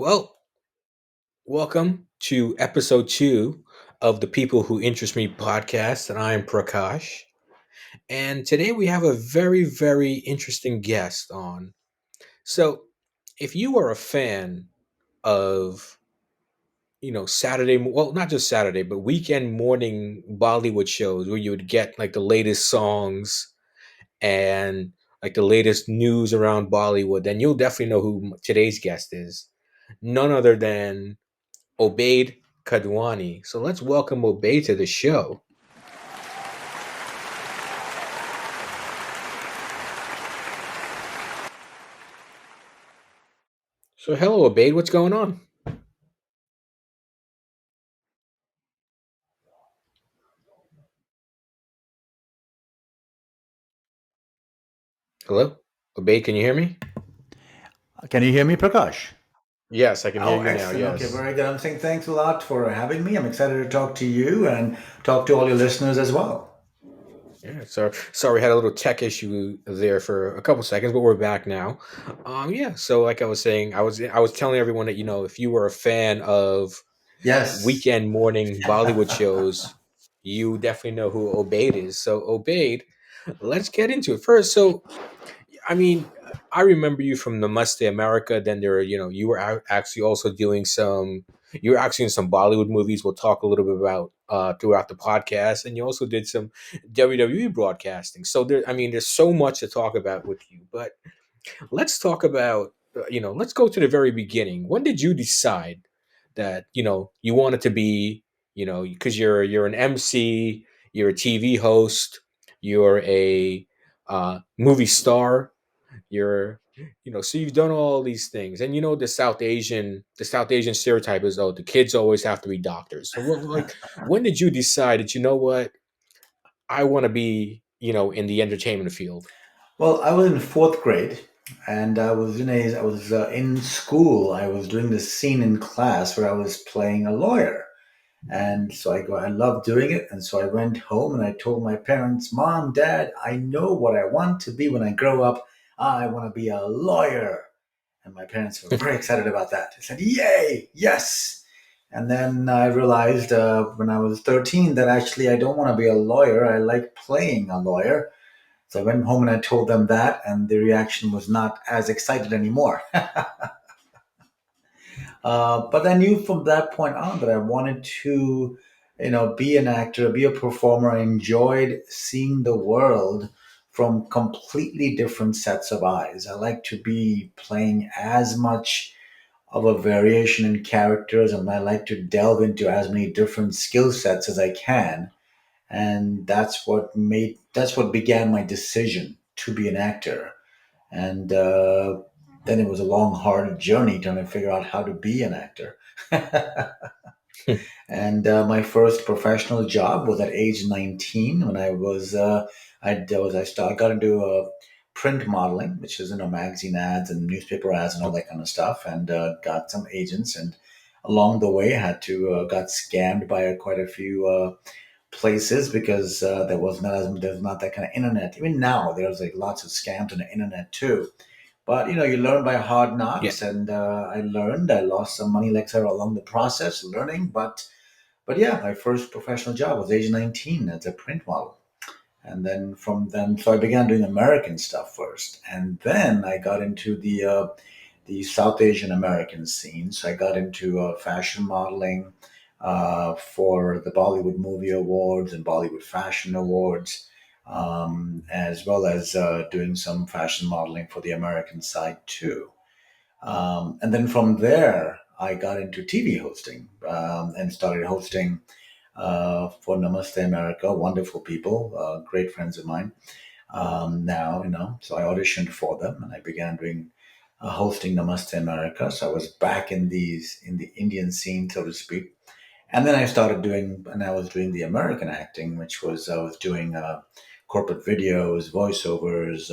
Well, welcome to episode 2 of the People Who Interest Me podcast, and I am Prakash. And today we have a very, very interesting guest on. So, if you are a fan of, well, not just Saturday, but weekend morning Bollywood shows where you would get like the latest songs and like the latest news around Bollywood, then you'll definitely know who today's guest is. None other than Obaid Kadwani. So let's welcome Obaid to the show. So hello, Obaid. What's going on? Hello, Obaid. Can you hear me? Can you hear me, Prakash? Yes, I can hear Oh, you now. excellent. Okay, Yes. very good. I'm saying thanks a lot for having me. I'm excited to talk to you and talk to all your listeners as well. Yeah. So sorry, we had a little tech issue there for a couple seconds, but we're back now. Yeah. So like I was saying, I was telling everyone that if you were a fan of Yes. weekend morning Bollywood shows, you definitely know who Obaid is. So Obaid, let's get into it first. So I mean, I remember you from Namaste America. Then you were actually also doing you were actually in some Bollywood movies. We'll talk a little bit about throughout the podcast, and you also did some WWE broadcasting. So there's so much to talk about with you. But let's talk about, let's go to the very beginning. When did you decide that you wanted to be, because you're an MC, you're a TV host, you're a movie star, so you've done all these things, and the South Asian stereotype is, oh, the kids always have to be doctors. So like, when did you decide that I want to be in the entertainment field? Well, I was in fourth grade, and I was in school. I was doing this scene in class where I was playing a lawyer, and so I loved doing it, and so I went home and I told my parents, "Mom, Dad, I know what I want to be when I grow up. I want to be a lawyer." And my parents were very excited about that. They said, "Yay, yes!" And then I realized when I was 13 that actually I don't want to be a lawyer. I like playing a lawyer. So I went home and I told them that, and the reaction was not as excited anymore. But I knew from that point on that I wanted to, be an actor, be a performer. I enjoyed seeing the world from completely different sets of eyes. I like to be playing as much of a variation in characters, and I like to delve into as many different skill sets as I can. And that's what began my decision to be an actor. And then it was a long, hard journey trying to figure out how to be an actor. And my first professional job was at age 19 when I got into print modeling, which is magazine ads and newspaper ads and all that kind of stuff, and got some agents. And along the way, I had to got scammed by quite a few places because there's not that kind of internet. Even now, there's like lots of scams on the internet too. But you learn by hard Yeah. knocks, and I learned. I lost some money, like I said, along the process, learning. But yeah, my first professional job was age 19 as a print model. And then from then, so I began doing American stuff first. And then I got into the South Asian American scene. So I got into fashion modeling for the Bollywood Movie Awards and Bollywood Fashion Awards, as well as doing some fashion modeling for the American side too. And then from there, I got into TV hosting and started hosting for Namaste America. Wonderful people, great friends of mine. Now, so I auditioned for them and I began doing hosting Namaste America. So I was back in the Indian scene, so to speak. And then I was doing the American acting, which was I was doing corporate videos, voiceovers,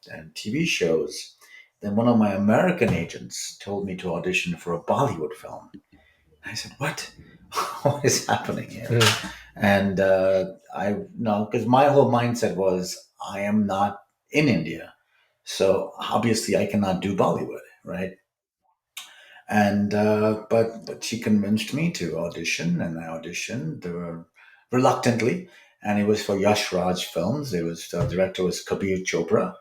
and TV shows. Then one of my American agents told me to audition for a Bollywood film. I said, "What? What is happening here?" Mhm. And I no, because my whole mindset was I am not in India, so obviously I cannot do Bollywood, right? And but she convinced me to audition, and I auditioned reluctantly, and it was for Yash Raj Films. It was the director was Kabir Chopra,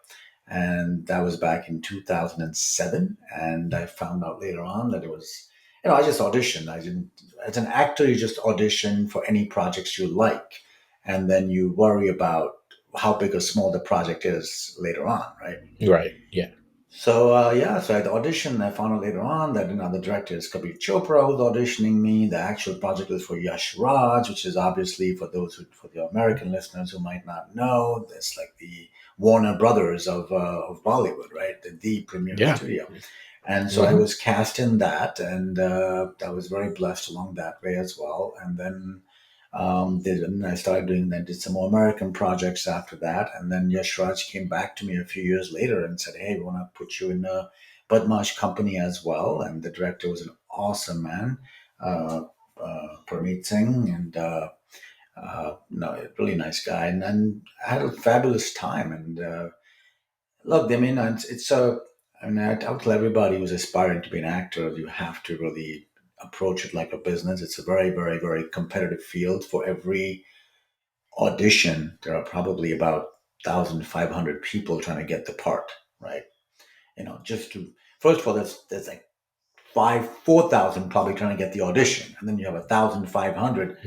and that was back in 2007. And I found out later on that it was, I just auditioned. I didn't, as an actor, you just audition for any projects you like, and then you worry about how big or small the project is later on, right? Right. Yeah. So yeah, so I had auditioned. I found out later on that the director is Kabir Chopra who's auditioning me. The actual project is for Yash Raj, which is obviously for for the American listeners who might not know, that's like the Warner Brothers of Bollywood, right? The premier Yeah. studio. And so I Hmm. was cast in that, and I was very blessed along that way as well. And then I started doing that, did some more American projects after that. And then Yash Raj came back to me a few years later and said, "Hey, we want to put you in a Badmash company as well." And the director was an awesome man, uh, Parmeet Singh, and no, a really nice guy. And I had a fabulous time. And look, I mean, it's a, I mean, I would tell everybody who's aspiring to be an actor, you have to really approach it like a business. It's a very, very, very competitive field. For every audition, there are probably about 1,500 people trying to get the part, right? Just to, first of all, there's like 4,000 probably trying to get the audition, and then you have 1,500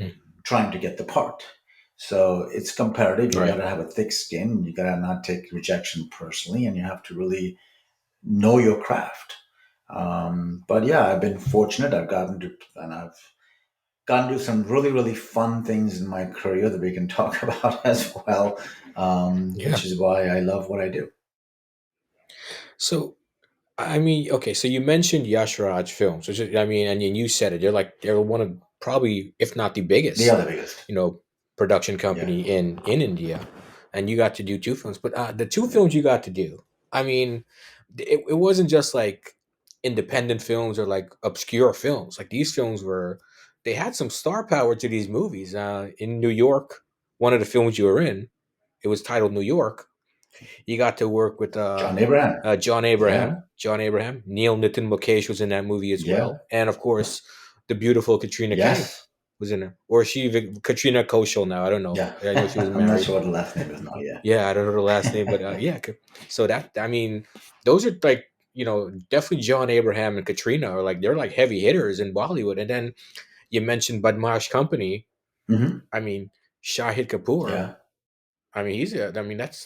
trying to get the part. So it's competitive. You got Right. to have a thick skin. You got to not take rejection personally, and you have to really know your craft. But yeah, I've been fortunate. I've gotten to do some really, really fun things in my career that we can talk about as well, Yeah. which is why I love what I do. So I mean, okay, so you mentioned Yash Raj Films, which is, I mean, and you said it. They're one of probably, if not the The biggest, other biggest. you know, production Yeah. company in India, and you got to do two films. But the two films you got to do, I mean, it wasn't just like independent films or like obscure films. Like these films were, they had some star power to these movies. In New York, one of the films you were in, it was titled New York. You got to work with John Abraham. John Yeah. Abraham. John Abraham. Neil Nitin Mukesh was in that movie as Yeah. well, and of course, the beautiful Katrina Kaif Yes. was in it. Or is she Katrina Koshal now? I don't know. Yeah. I know she was I'm not married. sure what the last name is now. Yeah. Yeah, I don't know her last name, but yeah. So that, I mean, those are like, definitely John Abraham and Katrina are like, they're like heavy hitters in Bollywood. And then you mentioned Badmash Company. Hmm. I mean, Shahid Kapoor. Yeah. I mean,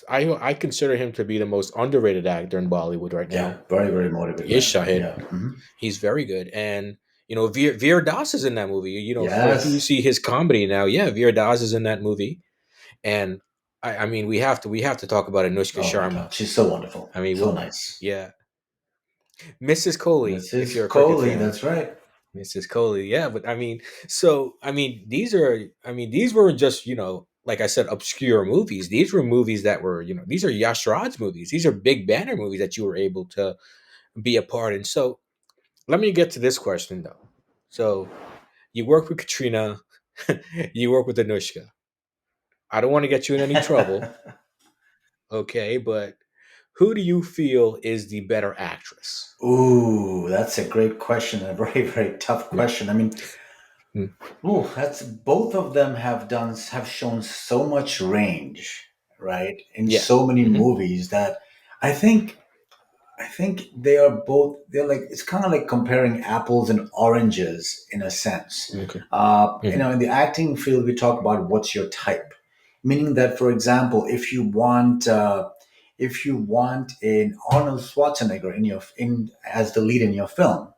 I mean, I consider him to be the most underrated actor in Bollywood right Yeah. now. Very, very motivated Is man. Shahid. Yeah. Hmm. He's very good, and Veer Das is in that movie. For if you Yes. see his comedy now, yeah, Veer Das is in that movie, and I mean, we have to talk about Anushka Oh my Sharma. God. She's so wonderful. I mean, So nice. yeah, Mrs. Coley, if Mrs. you're a cricket Coley. fan. That's right. Mrs. Coley, yeah, but I mean, so I mean, these weren't just like I said, obscure movies. These were movies that were these are Yash Raj movies. These are big banner movies that you were able to be a part in. So let me get to this question though. So you work with Katrina, you work with Anushka. I don't want to get you in any trouble, okay? But who do you feel is the better actress? Ooh, that's a great question. A very, very tough Yeah. question. I mean, Mm. ooh, that's both of them have shown so much range, right? In Yeah. so many Hmm. movies that I think I think they are both. They're like, it's kind of like comparing apples and oranges in a sense. Okay. Hmm. In the acting field, we talk about what's your type, meaning that, for example, if you want an Arnold Schwarzenegger in as the lead in your film,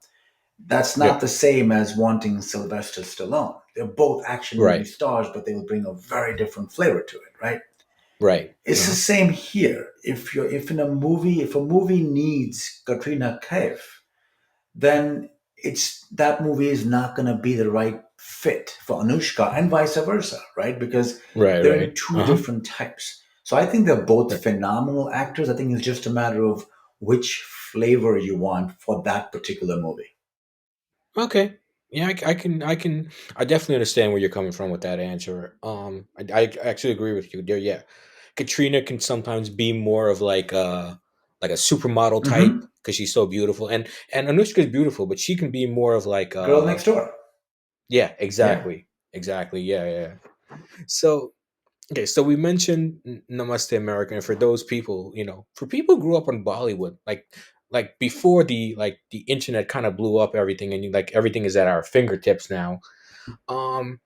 that's Yeah. not the same as wanting Sylvester Stallone. They're both action movie Right. stars, but they will bring a very different flavor to it, right? Right. It's the Uh-huh. same here. If a movie needs Katrina Kaif, then it's that movie is not going to be the right fit for Anushka, and vice versa, right? Because Right. they're in Right. two Uh-huh. different types. So I think they're both Right. phenomenal actors. I think it's just a matter of which flavor you want for that particular movie. Okay. Yeah, I definitely understand where you're coming from with that answer. I actually agree with you there. Yeah, Katrina can sometimes be more of like a supermodel Hmm. type. because she's so beautiful. And Anushka's beautiful, but she can be more of like Girl next door. yeah, Yeah. exactly. Exactly. Yeah, yeah. So okay, so we mentioned Namaste America, and for those people, for people who grew up on Bollywood, like before the internet kind of blew up everything, and like everything is at our fingertips now. Um,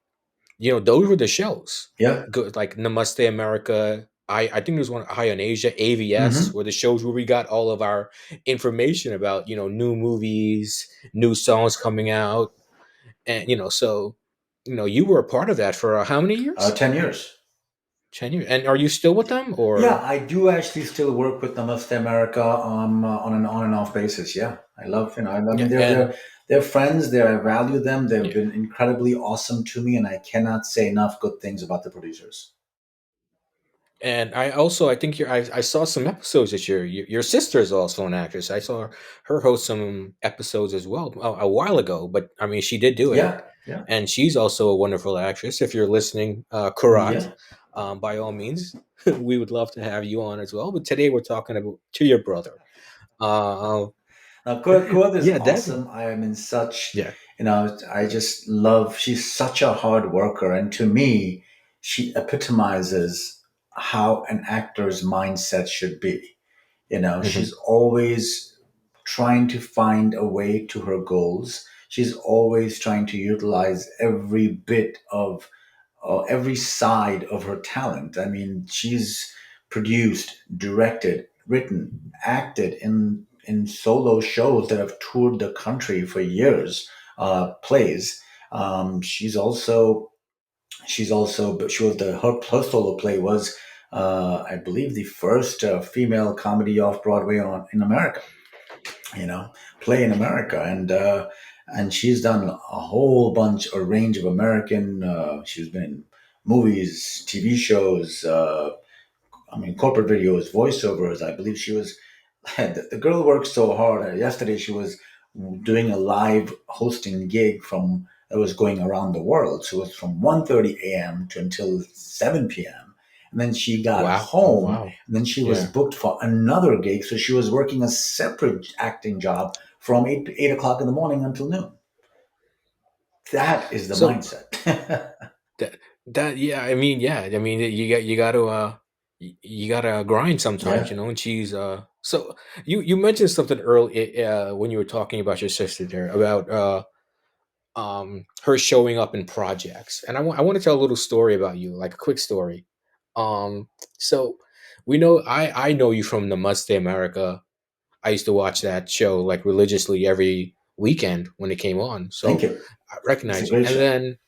those were the shows. Yeah. Good, like Namaste America. I think there's one High on Asia, AVS, Mm-hmm. were the shows where we got all of our information about new movies, new songs coming out, and so you were a part of that for how many years? 10 years. 10 years. And are you still with them Yeah, or? I do actually still work with Namaste America on an on and off basis. Yeah, I love, I mean, Yeah, they're friends. I value them. They've yeah. been incredibly awesome to me, and I cannot say enough good things about the producers. And I think I saw some episodes this year. Your sister is also an actress. I saw her host some episodes as well a while ago, but I mean, she did do it. Yeah, yeah, And she's also a wonderful actress. If you're listening, Kurat, yeah. by all means, we would love to have you on as well. But today we're talking about to your brother. Uh, Now, Kuwait is yeah, Devin. awesome. I am in such, Yeah. I just love, she's such a hard worker. And to me, she epitomizes how an actor's mindset should be. Hmm. She's always trying to find a way to her goals. She's always trying to utilize every bit of every side of her talent. I mean, she's produced, directed, written, acted in solo shows that have toured the country for years. Plays. But she was her solo play was, I believe, the first female comedy off Broadway on in America. You know, play in America, and she's done a whole bunch, a range of American. She's been in movies, TV shows. I mean, corporate videos, voiceovers. I believe she was. The girl works so hard. Yesterday, she was doing a live hosting gig from that was going around the world. So it was from 1:30 a.m. to until 7 p.m. And then she got Wow. Oh, home, wow. and then she was Yeah. booked for another gig. So she was working a separate acting job from 8 o'clock in the morning until noon. That is the So mindset. that yeah, I mean, yeah, I mean, you gotta grind sometimes, Yeah. and she's so you mentioned something early when you were talking about your sister there about her showing up in projects, and I want to tell a little story about you, like a quick story. um so we know I know you from the Must Stay America. I used to watch that show like religiously every weekend when it came on, Thank so you. I It's a recognize you. great And show. then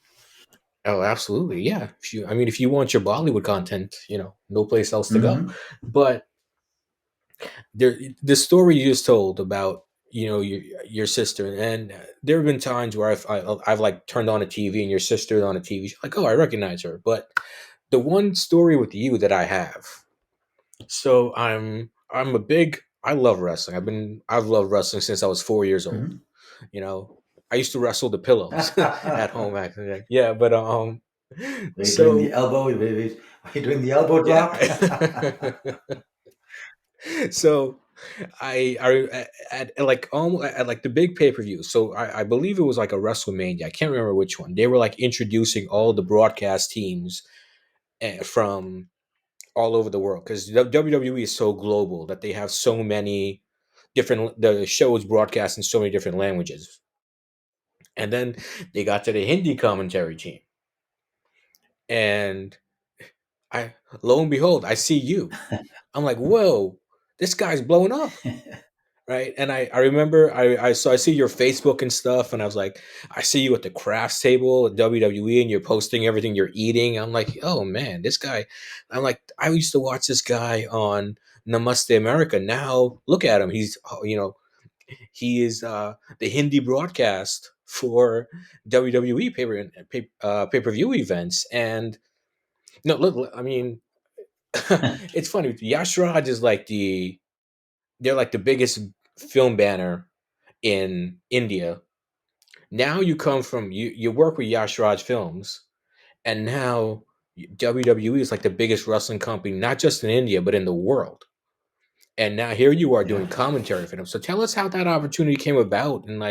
oh, absolutely. Yeah. I mean, if you want your Bollywood content, no place else to go. Hmm. But the story you just told about, your sister, and there have been times where I've like turned on a TV and your sister's on a TV. She's like, oh, I recognize her. But the one story with you that I have, so I love wrestling. I've loved wrestling since I was 4 years old. Hmm. You know, I used to wrestle the pillows at home, actually. Yeah, but Are you doing the so elbow? Are you doing the elbow drop? yeah. So I at like almost at like the big pay-per-view. So I believe it was like a WrestleMania. I can't remember which one. They were like introducing all the broadcast teams from all over the world, because WWE is so global that they have so many different the shows broadcast in so many different languages. And then they got to the Hindi commentary team, and I lo and behold, I see you. I'm like, whoa, this guy's blowing up, right? And I remember I see your Facebook and stuff, and I was like, I see you at the crafts table at WWE, and you're posting everything you're eating. I'm like, oh man, this guy. I'm like, I used to watch this guy on Namaste America. Now look at him. He is the Hindi broadcast for WWE pay per view events. And no, look, I mean, it's funny. Yash Raj is like they're like the biggest film banner in India. Now you come from you work with Yash Raj Films, and now WWE is like the biggest wrestling company, not just in India but in the world. and now here you are Yeah. doing commentary for them. So tell us how that opportunity came about, and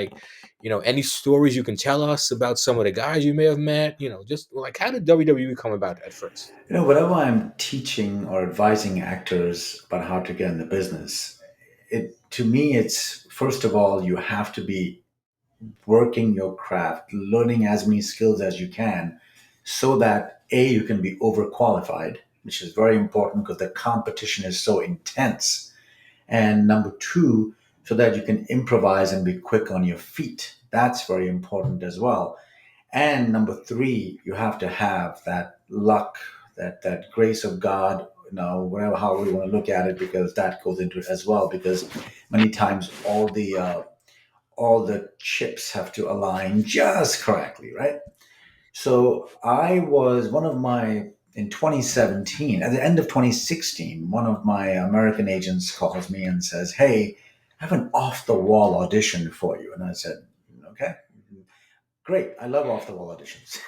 any stories you can tell us about some of the guys you may have met. Just like how did WWE come about at first? Whenever I'm teaching or advising actors about how to get in the business, it to me, it's first of all, you have to be working your craft, learning as many skills as you can, so that A, you can be overqualified, which is very important because the competition is so intense. And number two, so that you can improvise and be quick on your feet. That's very important as well. And number three, you have to have that luck, that grace of God, whatever how we want to look at it, because that goes into it as well. Because many times all the chips have to align just correctly, right? So I was one of my in 2017, at the end of 2016, one of my American agents calls me and says, "Hey, I have an off the wall audition for you." And I said, "Okay, great. I love off the wall auditions."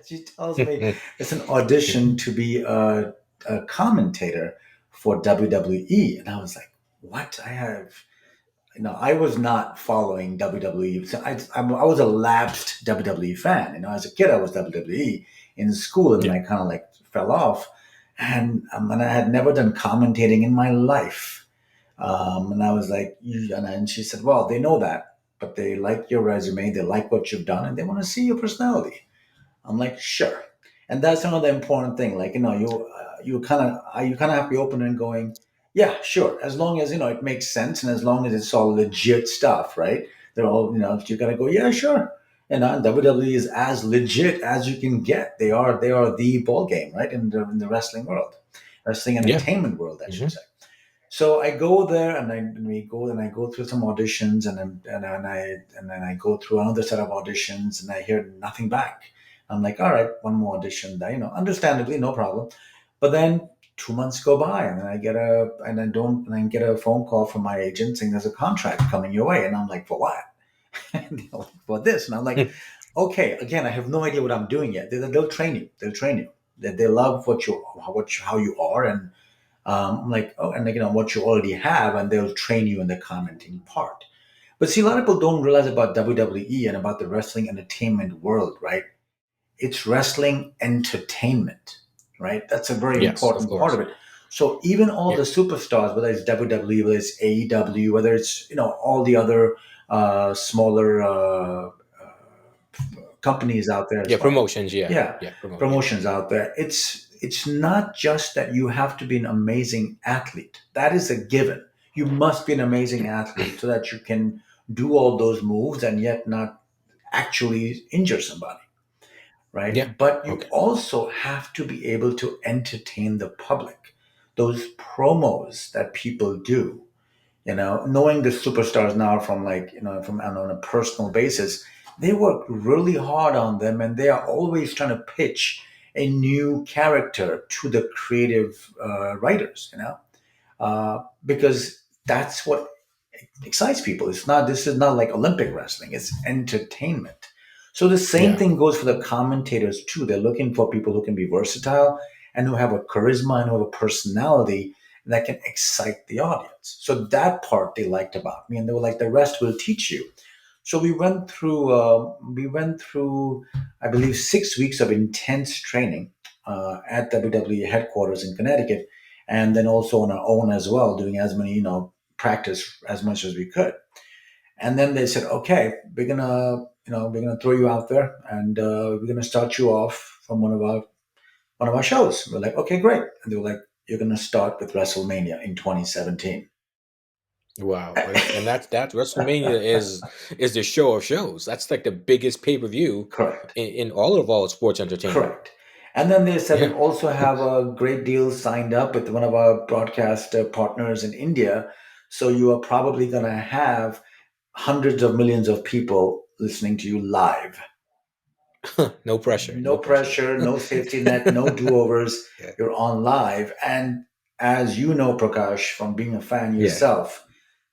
She tells me it's an audition to be a commentator for WWE. And I was like, "What? I have." I was not following WWE. So I was a lapsed WWE fan. As a kid, I was WWE in school, and then Yeah, I kind of like fell off. And I had never done commentating in my life. And I was like, and she said, well, they know that, but they like your resume, they like what you've done, and they want to see your personality. I'm like, sure. And that's another important thing. Like, you kind of have to be open and going, yeah, sure. As long as, it makes sense and as long as it's all legit stuff, right? They're all, you got to go, yeah, sure. And WWE is as legit as you can get. They are the ball game, right? In the wrestling world, wrestling yeah. entertainment world, I should Hmm. say. So I go there and I go through some auditions and then I go through another set of auditions and I hear nothing back. I'm like, all right, one more audition, understandably, no problem. But then 2 months go by and then I get a phone call from my agent saying there's a contract coming your way. And I'm like, for what? And they're like, for this. And I'm like, okay, again, I have no idea what I'm doing yet. They'll train you. They'll train you. They love how you are, and I'm like, oh, and what you already have, and they'll train you in the commenting part. But see, a lot of people don't realize about WWE and about the wrestling entertainment world, right? It's wrestling entertainment, right? That's a very Yes, of important part of course. it. So even all Yeah, the superstars, whether it's WWE, whether it's AEW, whether it's all the other smaller companies out there as yeah. well. Promotions. Yeah, Yeah, yeah. Promote. Yeah, promotions out there. It's not just that you have to be an amazing athlete. That is a given. You must be an amazing athlete so that you can do all those moves and yet not actually injure somebody, yeah. right? But you Okay. also have to be able to entertain the public. Those promos that people do, knowing the superstars now from like from and on a personal basis, they work really hard on them and they are always trying to pitch a new character to the creative writers, because that's what excites people. This is not like Olympic wrestling, it's entertainment. So the same Yeah, thing goes for the commentators too. They're looking for people who can be versatile and who have a charisma and who have a personality that can excite the audience. So that part they liked about me, and they were like, the rest will teach you. So we went through, I believe, 6 weeks of intense training at WWE headquarters in Connecticut, and then also on our own as well, doing as many, practice as much as we could. And then they said, okay, we're gonna throw you out there, and we're gonna start you off from one of our shows. We're like, okay, great. And they were like, you're gonna start with WrestleMania in 2017. wow. And that's WrestleMania is the show of shows. That's like the biggest pay per view Correct. in all sports entertainment. Correct. And then they said we Yeah. also have a great deal signed up with one of our broadcast partners in India. So you are probably going to have hundreds of millions of people listening to you live. No pressure. No No pressure. pressure, no safety net, no do overs. Yeah. You're on live. And as you know, Prakash, from being a fan Yeah. yourself,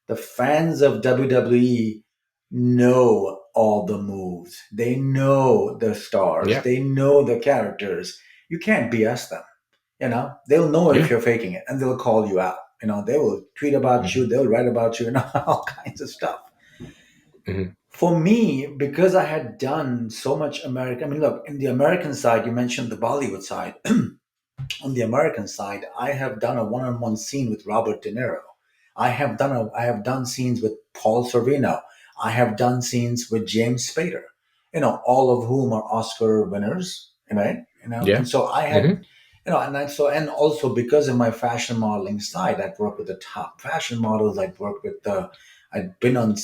the fans of WWE know all the moves. They know the stars. Yeah. They know the characters. You can't BS them. They'll know if Yeah. you're faking it and they'll call you out. They will tweet about you, Hmm. they'll write about you, all kinds of stuff. Hmm. For me, because I had done so much American, I mean, look, in the American side, you mentioned the Bollywood side. On the American side, I have done a one-on-one scene with Robert De Niro. I have done scenes with Paul Sorvino. I have done scenes with James Spader. All of whom are Oscar winners, right? And Yeah. so I Hmm. had, and also because of my fashion modeling side, I'd worked with the top fashion models. I'd been on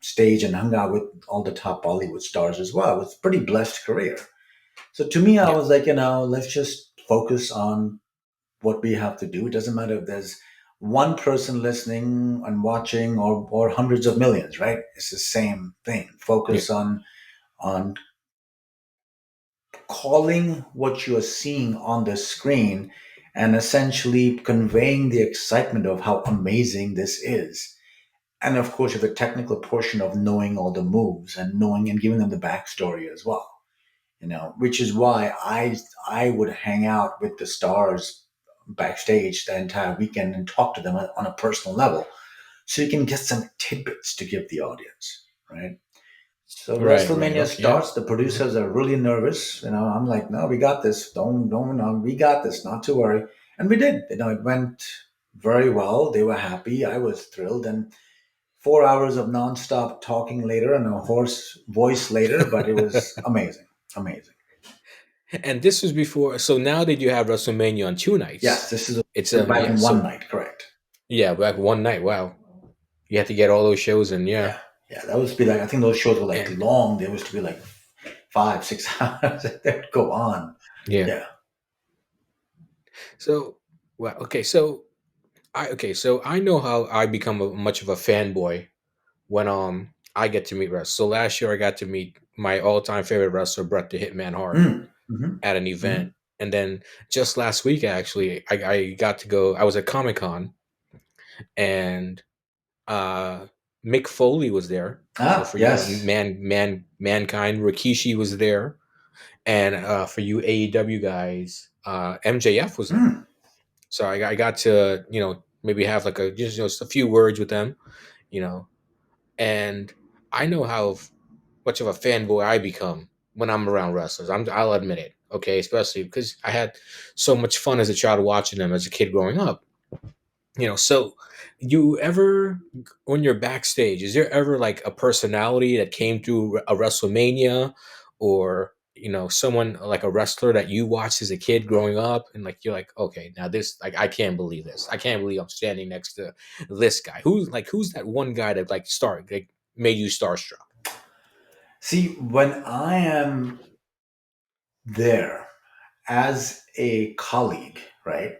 stage and hung out with all the top Bollywood stars as well. It was a pretty blessed career. So to me, I Yeah. was like, let's just focus on what we have to do. It doesn't matter if there's one person listening and watching or hundreds of millions, right? It's the same thing. Yeah. Focus on calling what you're seeing on the screen and essentially conveying the excitement of how amazing this is. And of course, you have the technical portion of knowing all the moves and knowing and giving them the backstory as well. Which is why I would hang out with the stars backstage the entire weekend and talk to them on a personal level, so you can get some tidbits to give the audience, right? So Right. Right. WrestleMania Okay. Yeah. starts. The Hmm. producers are really nervous. I'm like, no, we got this. Don't, no, we got this. Not to worry. And we did. It went very well. They were happy. I was thrilled. And 4 hours of nonstop talking later and a hoarse voice later, but it was amazing. Amazing. And this was before. So now that you have WrestleMania on two Yes, nights, this is it's back yeah. in one So night, correct? yeah, back one night. Wow, you have to get all those shows in. Yeah, Yeah, yeah. That was to be like I think those shows were like and long. They was to be like 5, 6 hours. They would go on. yeah. Yeah. So well, okay. So I know how I become much of a fanboy when I get to meet wrestlers. So last year I got to meet my all time favorite wrestler, Bret the Hitman Hart, Mm. Hmm. at an Hmm. event. And then just last week, actually, I got to go. I was at Comic Con, and uh, Mick Foley was there. So Ah, for you, yes. mankind, Rikishi was there, and for you AEW guys, MJF was there. Mm. So I got to maybe have like a just a few words with them, you know, and I know how much of a fanboy I become when I'm around wrestlers. I'll admit it, okay, especially because I had so much fun as a child watching them as a kid growing up. So you ever, when you're backstage, is there ever like a personality that came through a WrestleMania, or someone like a wrestler that you watched as a kid growing up, and like you're like, okay, now this, like, I can't believe this. I can't believe I'm standing next to this guy. Who's that one guy that like made you starstruck? See, when I am there as a colleague, right,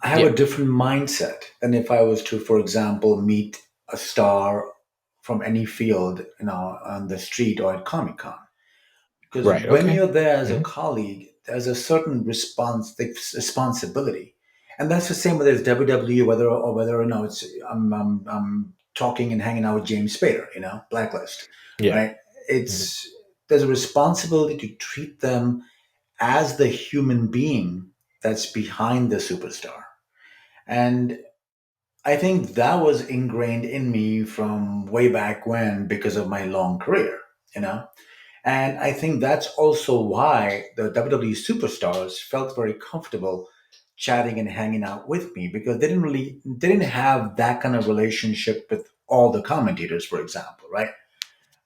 I have Yeah. a different mindset than if I was to, for example, meet a star from any field, on the street or at Comic Con. Because Right. when Okay. you're there as a Hmm. colleague, there's a certain responsibility, and that's the same whether it's WWE, whether it's I'm talking and hanging out with James Spader, Blacklist, Yeah. right? Hmm. It's There's a responsibility to treat them as the human being that's behind the superstar, and I think that was ingrained in me from way back when because of my long career, you know. And I think that's also why the WWE superstars felt very comfortable chatting and hanging out with me because they didn't have that kind of relationship with all the commentators, for example, right?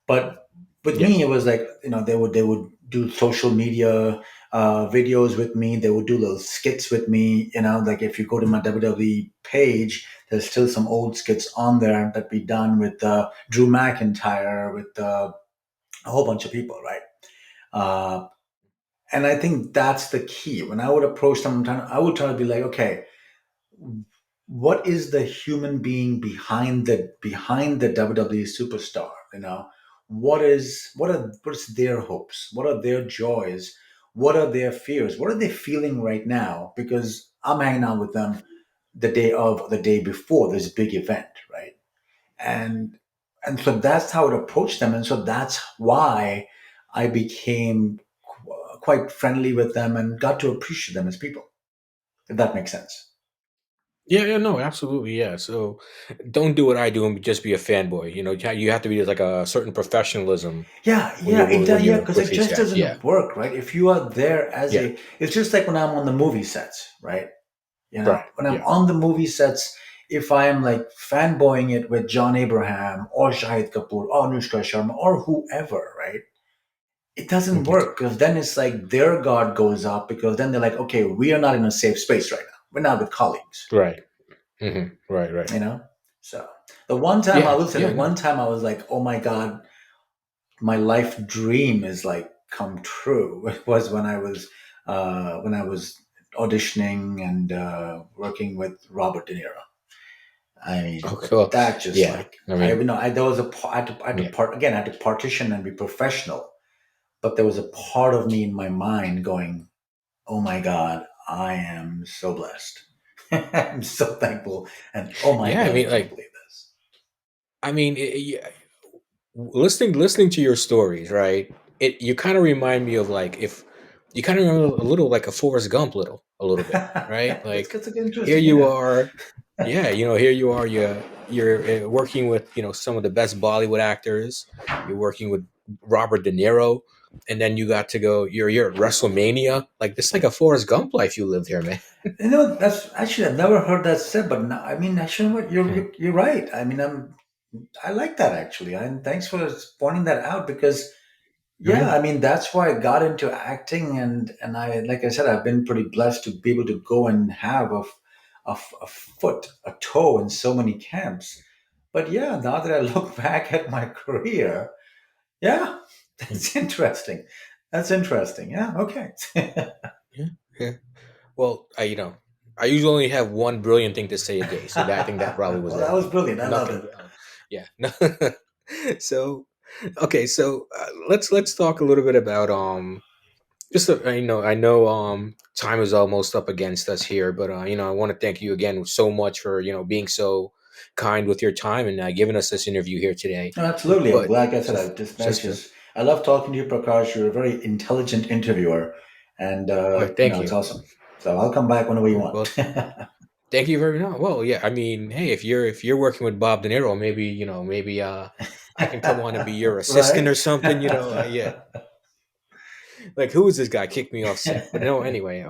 But with Yeah. me, it was like they would do social media videos with me. They would do little skits with me. Like if you go to my WWE page, there's still some old skits on there that we done with Drew McIntyre, with a whole bunch of people, right? Uh, and I think that's the key. When I would approach them, I would try to be like, okay, what is the human being behind the WWE superstar? What is their hopes? What are their joys? What are their fears? What are they feeling right now? Because I'm hanging out with them the day before this big event, right? And so that's how I would approach them, and so that's why I became quite friendly with them and got to appreciate them as people. If that makes sense. Yeah, yeah, no, absolutely, yeah. So don't do what I do and just be a fanboy. You have to be like a certain professionalism Yeah, when you yeah, it does. Yeah, you're because with it these just guys. Yeah, doesn't work, right? If you are there as yeah, a, it's just like when I'm on the movie sets, right? right, When I'm yeah, on the movie sets, if I am like fanboying it with John Abraham or Shahid Kapoor or Anushka Sharma or whoever, right? It doesn't okay, work because then it's like their guard goes up because then they're like, okay, we are not in a safe space right now. We're not with colleagues, right, right, right. you know? So the one time I Yeah, will say, the yeah, no, one time I was like, oh my God, my life dream is like come true. It was when I was auditioning and working with Robert De Niro. I mean, okay, well, that just yeah. like I I mean, you know I there was I had to yeah, part again. I had to partition and be professional, but there was a part of me in my mind going, "Oh my God, I am so blessed. I'm so thankful." And oh my yeah. I God, I mean, can't like, believe this. yeah, listening to your stories, right? You kind of remind me of like if you kind of remember a little like a Forrest Gump, a little bit, right? That's Like gets here interesting. you Yeah. are, yeah, here you are, you're working with some of the best Bollywood actors. You're working with Robert De Niro, and then you got to go. You're at WrestleMania. Like this, like a Forrest Gump life you lived here, man. That's actually I've never heard that said, but now, I mean, actually, what you're right. I mean, I like that actually, and thanks for pointing that out because yeah, Mhm. I mean, that's why I got into acting, and I like I said, I've been pretty blessed to be able to go and have a foot, a toe in so many camps. But yeah, now that I look back at my career, yeah, that's interesting. That's interesting. Yeah, okay. Yeah, yeah. Well, I usually only have one brilliant thing to say a day, so I think that probably was Well, that it. was brilliant. I love it. Nothing. Yeah. No. So, okay. So let's talk a little bit about just I know time is almost up against us here, but I want to thank you again so much for being so kind with your time and giving us this interview here today. Absolutely. I'm But glad. Like I said, just I just just I love talking to you, Prakash. You're a very intelligent interviewer, and thank it's you. awesome. So I'll come back whenever you Yeah, want. well, thank you very much. Well, yeah, I mean, hey, if you're working with Bob De Niro, maybe I can come on and be your assistant Right? or something. Yeah, like who is this guy? Kick me off set. But no, anyway,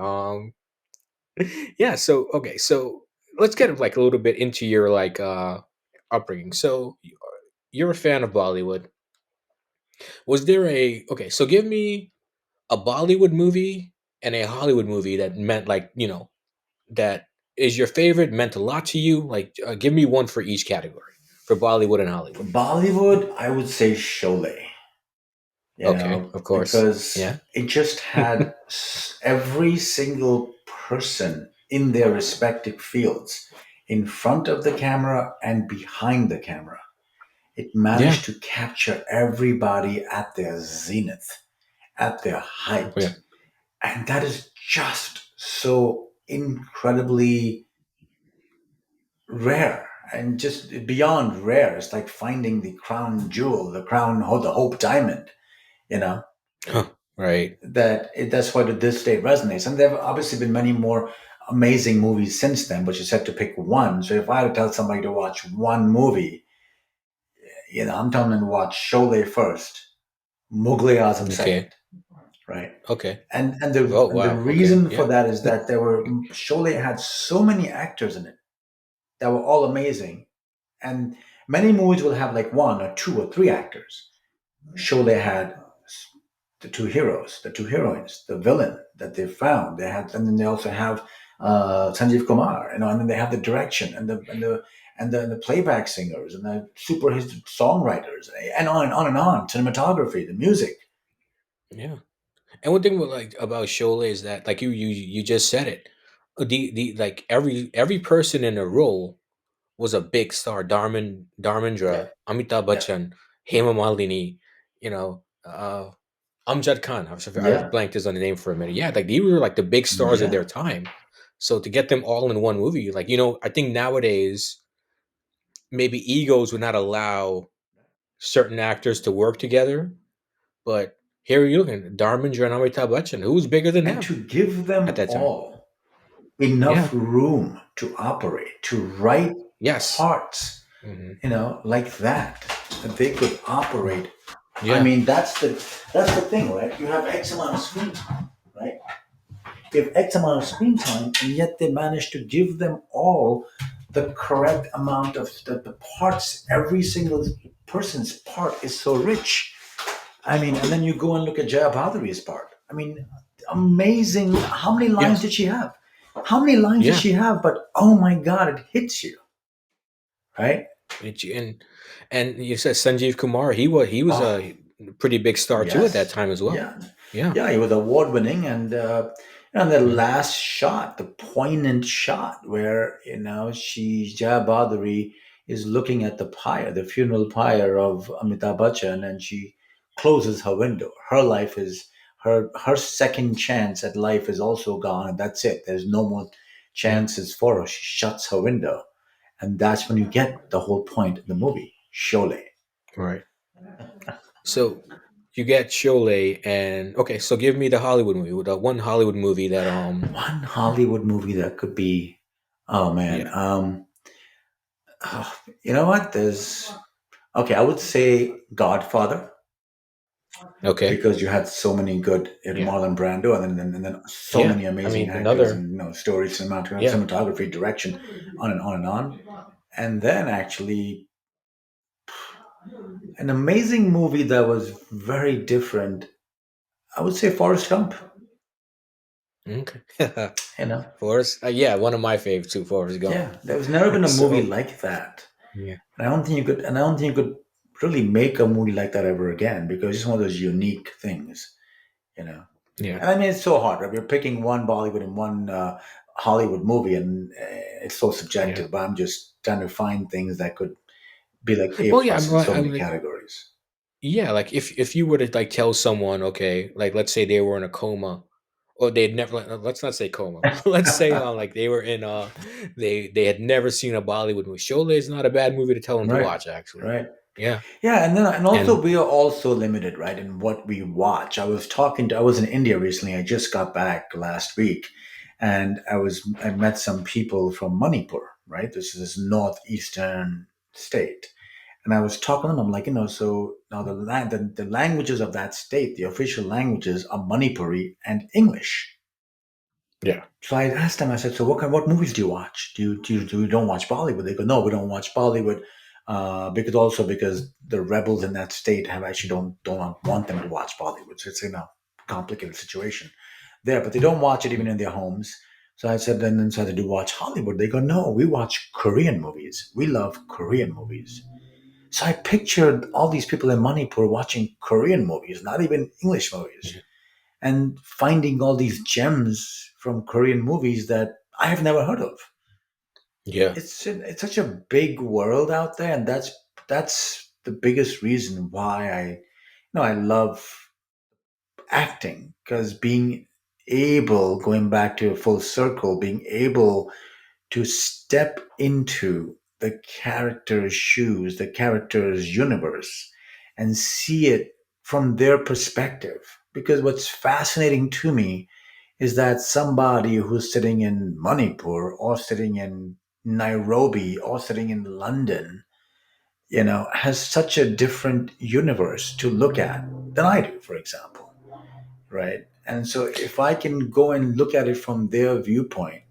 yeah. So okay, so let's get like a little bit into your like upbringing. So you're a fan of Bollywood. Was there a okay? So give me a Bollywood movie and a Hollywood movie that meant like that is your favorite, meant a lot to you? Like, give me one for each category for Bollywood and For Hollywood. Bollywood, I would say Sholay. Okay, of course. Because Yeah. it just had every single person in their respective fields, in front of the camera and behind the camera. It Yeah. managed to capture everybody at their zenith, at their Yeah. height. And that is just so incredibly rare and just beyond rare. It's like finding the crown jewel, the hope diamond, you know, Huh. Right. that's why to this day resonates. And there have obviously been many more amazing movies since then, but you said to pick one. So if I had to tell somebody to watch one movie, I'm telling them to watch Sholay first, Mughal Azam second, Okay. right? Okay. And Oh the wow. Okay. reason for Yeah. that is that Sholay had so many actors in it that were all amazing, and many movies will have like one or two or three actors. Sholay had the two heroes, the two heroines, the villain that they found. And then they also have Sanjeev Kumar, and then they have the direction and the playback singers and the super hit songwriters and on and on and on. Cinematography, the music. Yeah. And one thing with like about Sholay is that like you just said it. The like every person in a role was a big star. Yeah, Dharmendra, Amitabh yeah, Bachchan, Hema Malini, Amjad Khan. I was yeah, blanked as on the name for a minute. Yeah, like these were like the big stars of yeah. their time. So to get them all in one movie, like I think nowadays maybe egos would not allow certain actors to work together. But here you're looking, Dharmendra and Amitabh Bachchan. Who's bigger than And them to give at them that time? all enough Yeah. room to operate, to write Yes. parts, Hmm. like that they could Hmm. operate. I Yeah. mean, that's the thing, right? You have X amount of screen time, right? You have X amount of screen time, and yet they manage to give them all the correct amount of the parts. Every single person's part is so rich. I mean, and then you go and look at Jaya Bhaduri's part. I mean, amazing. How many lines Yes. did she have? How many lines did Yeah. she have? But oh my God, it hits you, right? And you said Sanjeev Kumar. He was Oh, a pretty big star too at that yes, time as well. yeah, Yeah. yeah. He was award winning, and the Mhm. last shot, the poignant shot where Jaya Bhaduri is looking at the pyre, the funeral pyre of Amitabh Bachchan, and she closes her window. Her life is her second chance at life is also gone, and that's it. There's no more Yeah. chances for her. She shuts her window, and that's when you get the whole point of the movie, Sholay. Right. So you get Sholay, and okay. So give me the Hollywood movie. The one Hollywood movie that One Hollywood movie that could be, oh man, Yeah. you know what? There's okay. I would say Godfather Okay. because you had so many good Yeah. Marlon Brando, and then so Yeah. many I amazing mean actors, another. and story, Yeah. cinematography, direction, on and on and on. And then actually an amazing movie that was very different. I would say Forrest Gump. Okay. You know, Forrest. Yeah, one of my favorites too. Forrest Gump. yeah, there's never been a movie So like that. yeah. And I don't think you could really make a movie like that ever again because it's one of those unique things, you know. Yeah. And I mean, it's so hard, right? We're picking one Bollywood and one Hollywood movie, and it's so Yeah. subjective. But I'm just trying to find things that could be like A Well, yeah. plus in so I'm many like, categories. yeah, like if you were to like tell someone, okay, like let's say they were in a coma, or they'd never. Let's not say coma. Let's say like they were in they had never seen a Bollywood movie. Sholay is not a bad movie to tell them to Right, watch, actually. right. Yeah. Yeah, and also And we are also limited, right, in what we watch. I was in India recently. I just got back last week, and I met some people from Manipur, right? This is northeastern state, and I was talking to them. I'm like, so now the languages of that state, the official languages are Manipuri and English. yeah. So I asked them, I said, so what movies do you watch? Do you don't watch Bollywood? They go, no, we don't watch Bollywood. Because the rebels in that state have actually don't want them to watch Bollywood. So it's complicated situation there, but they don't watch it even in their homes. So I said, then so I said, do you watch Hollywood? They go, no, we watch Korean movies. We love Korean movies. So I pictured all these people in Manipur watching Korean movies, not even English movies, Yeah. and finding all these gems from Korean movies that I have never heard of. Yeah. It's such a big world out there, and that's the biggest reason why I love acting, because being able, going back to a full circle, being able to step into the character's shoes, the character's universe, and see it from their perspective. Because what's fascinating to me is that somebody who's sitting in Manipur or sitting in Nairobi or sitting in London, has such a different universe to look at than I do, for example. Right. And so if I can go and look at it from their viewpoint,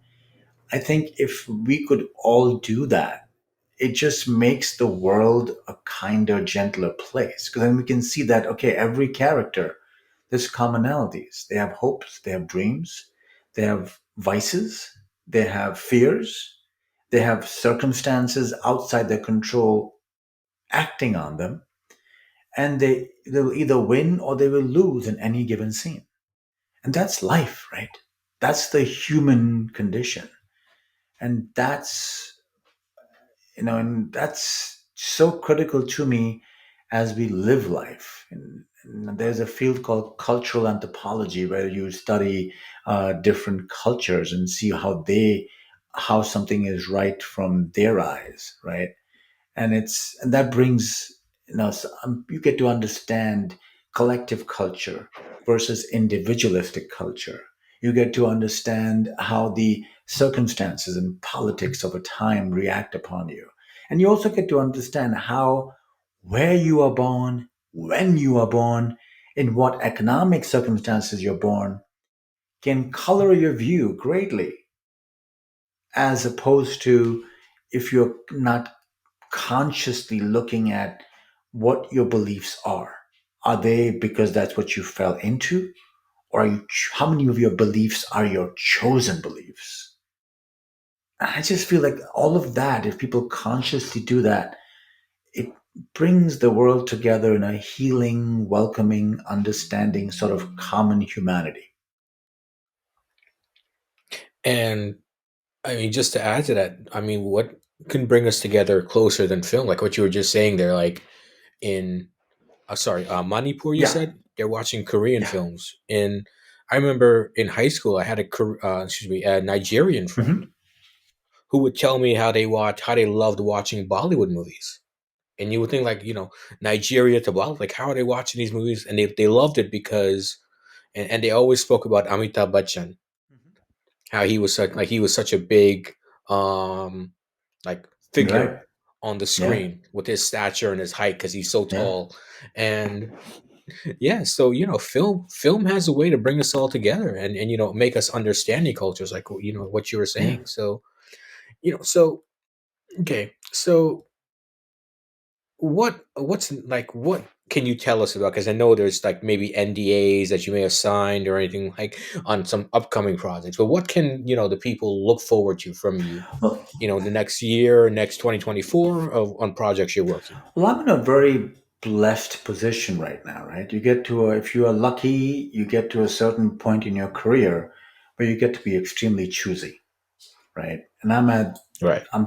I think if we could all do that, it just makes the world a kinder, gentler place. Because then we can see that, okay, every character, there's commonalities. They have hopes, they have dreams, they have vices, they have fears, they have circumstances outside their control acting on them, and they will either win or they will lose in any given scene. And that's life, right? That's the human condition. And that's so critical to me as we live life. And there's a field called cultural anthropology where you study different cultures and see how something is right from their eyes, right? And that brings you get to understand collective culture versus individualistic culture. You get to understand how the circumstances and politics of a time react upon you. And you also get to understand how, where you are born, when you are born, in what economic circumstances you're born, can color your view greatly, as opposed to if you're not consciously looking at what your beliefs are. Are they because that's what you fell into? Or are how many of your beliefs are your chosen beliefs? I just feel like all of that, if people consciously do that, it brings the world together in a healing, welcoming, understanding sort of common humanity. And I mean, just to add to that, I mean, what can bring us together closer than film? Like what you were just saying there, like in, Manipur, you Yeah, said they're watching Korean yeah. films. And I remember in high school, I had a Nigerian friend Hmm. who would tell me how they loved watching Bollywood movies. And you would think like, Nigeria to Bollywood, like how are they watching these movies? And they loved it because, and they always spoke about Amitabh Bachchan, how he was such a big um like Right. figure on the Yeah. screen with his stature and his height because he's so Yeah. tall. And yeah, so film has a way to bring us all together and make us understanding cultures, like what you were Yeah. saying. So so okay, so what can you tell us about, because I know there's like maybe NDAs that you may have signed or anything like on some upcoming projects, but what can the people look forward to from you, Well, the next year, next 2024, on projects you're working? well, I'm in a very blessed position right now, right? You get to, if you are lucky, you get to a certain point in your career where you get to be extremely choosy, right? And Right. I'm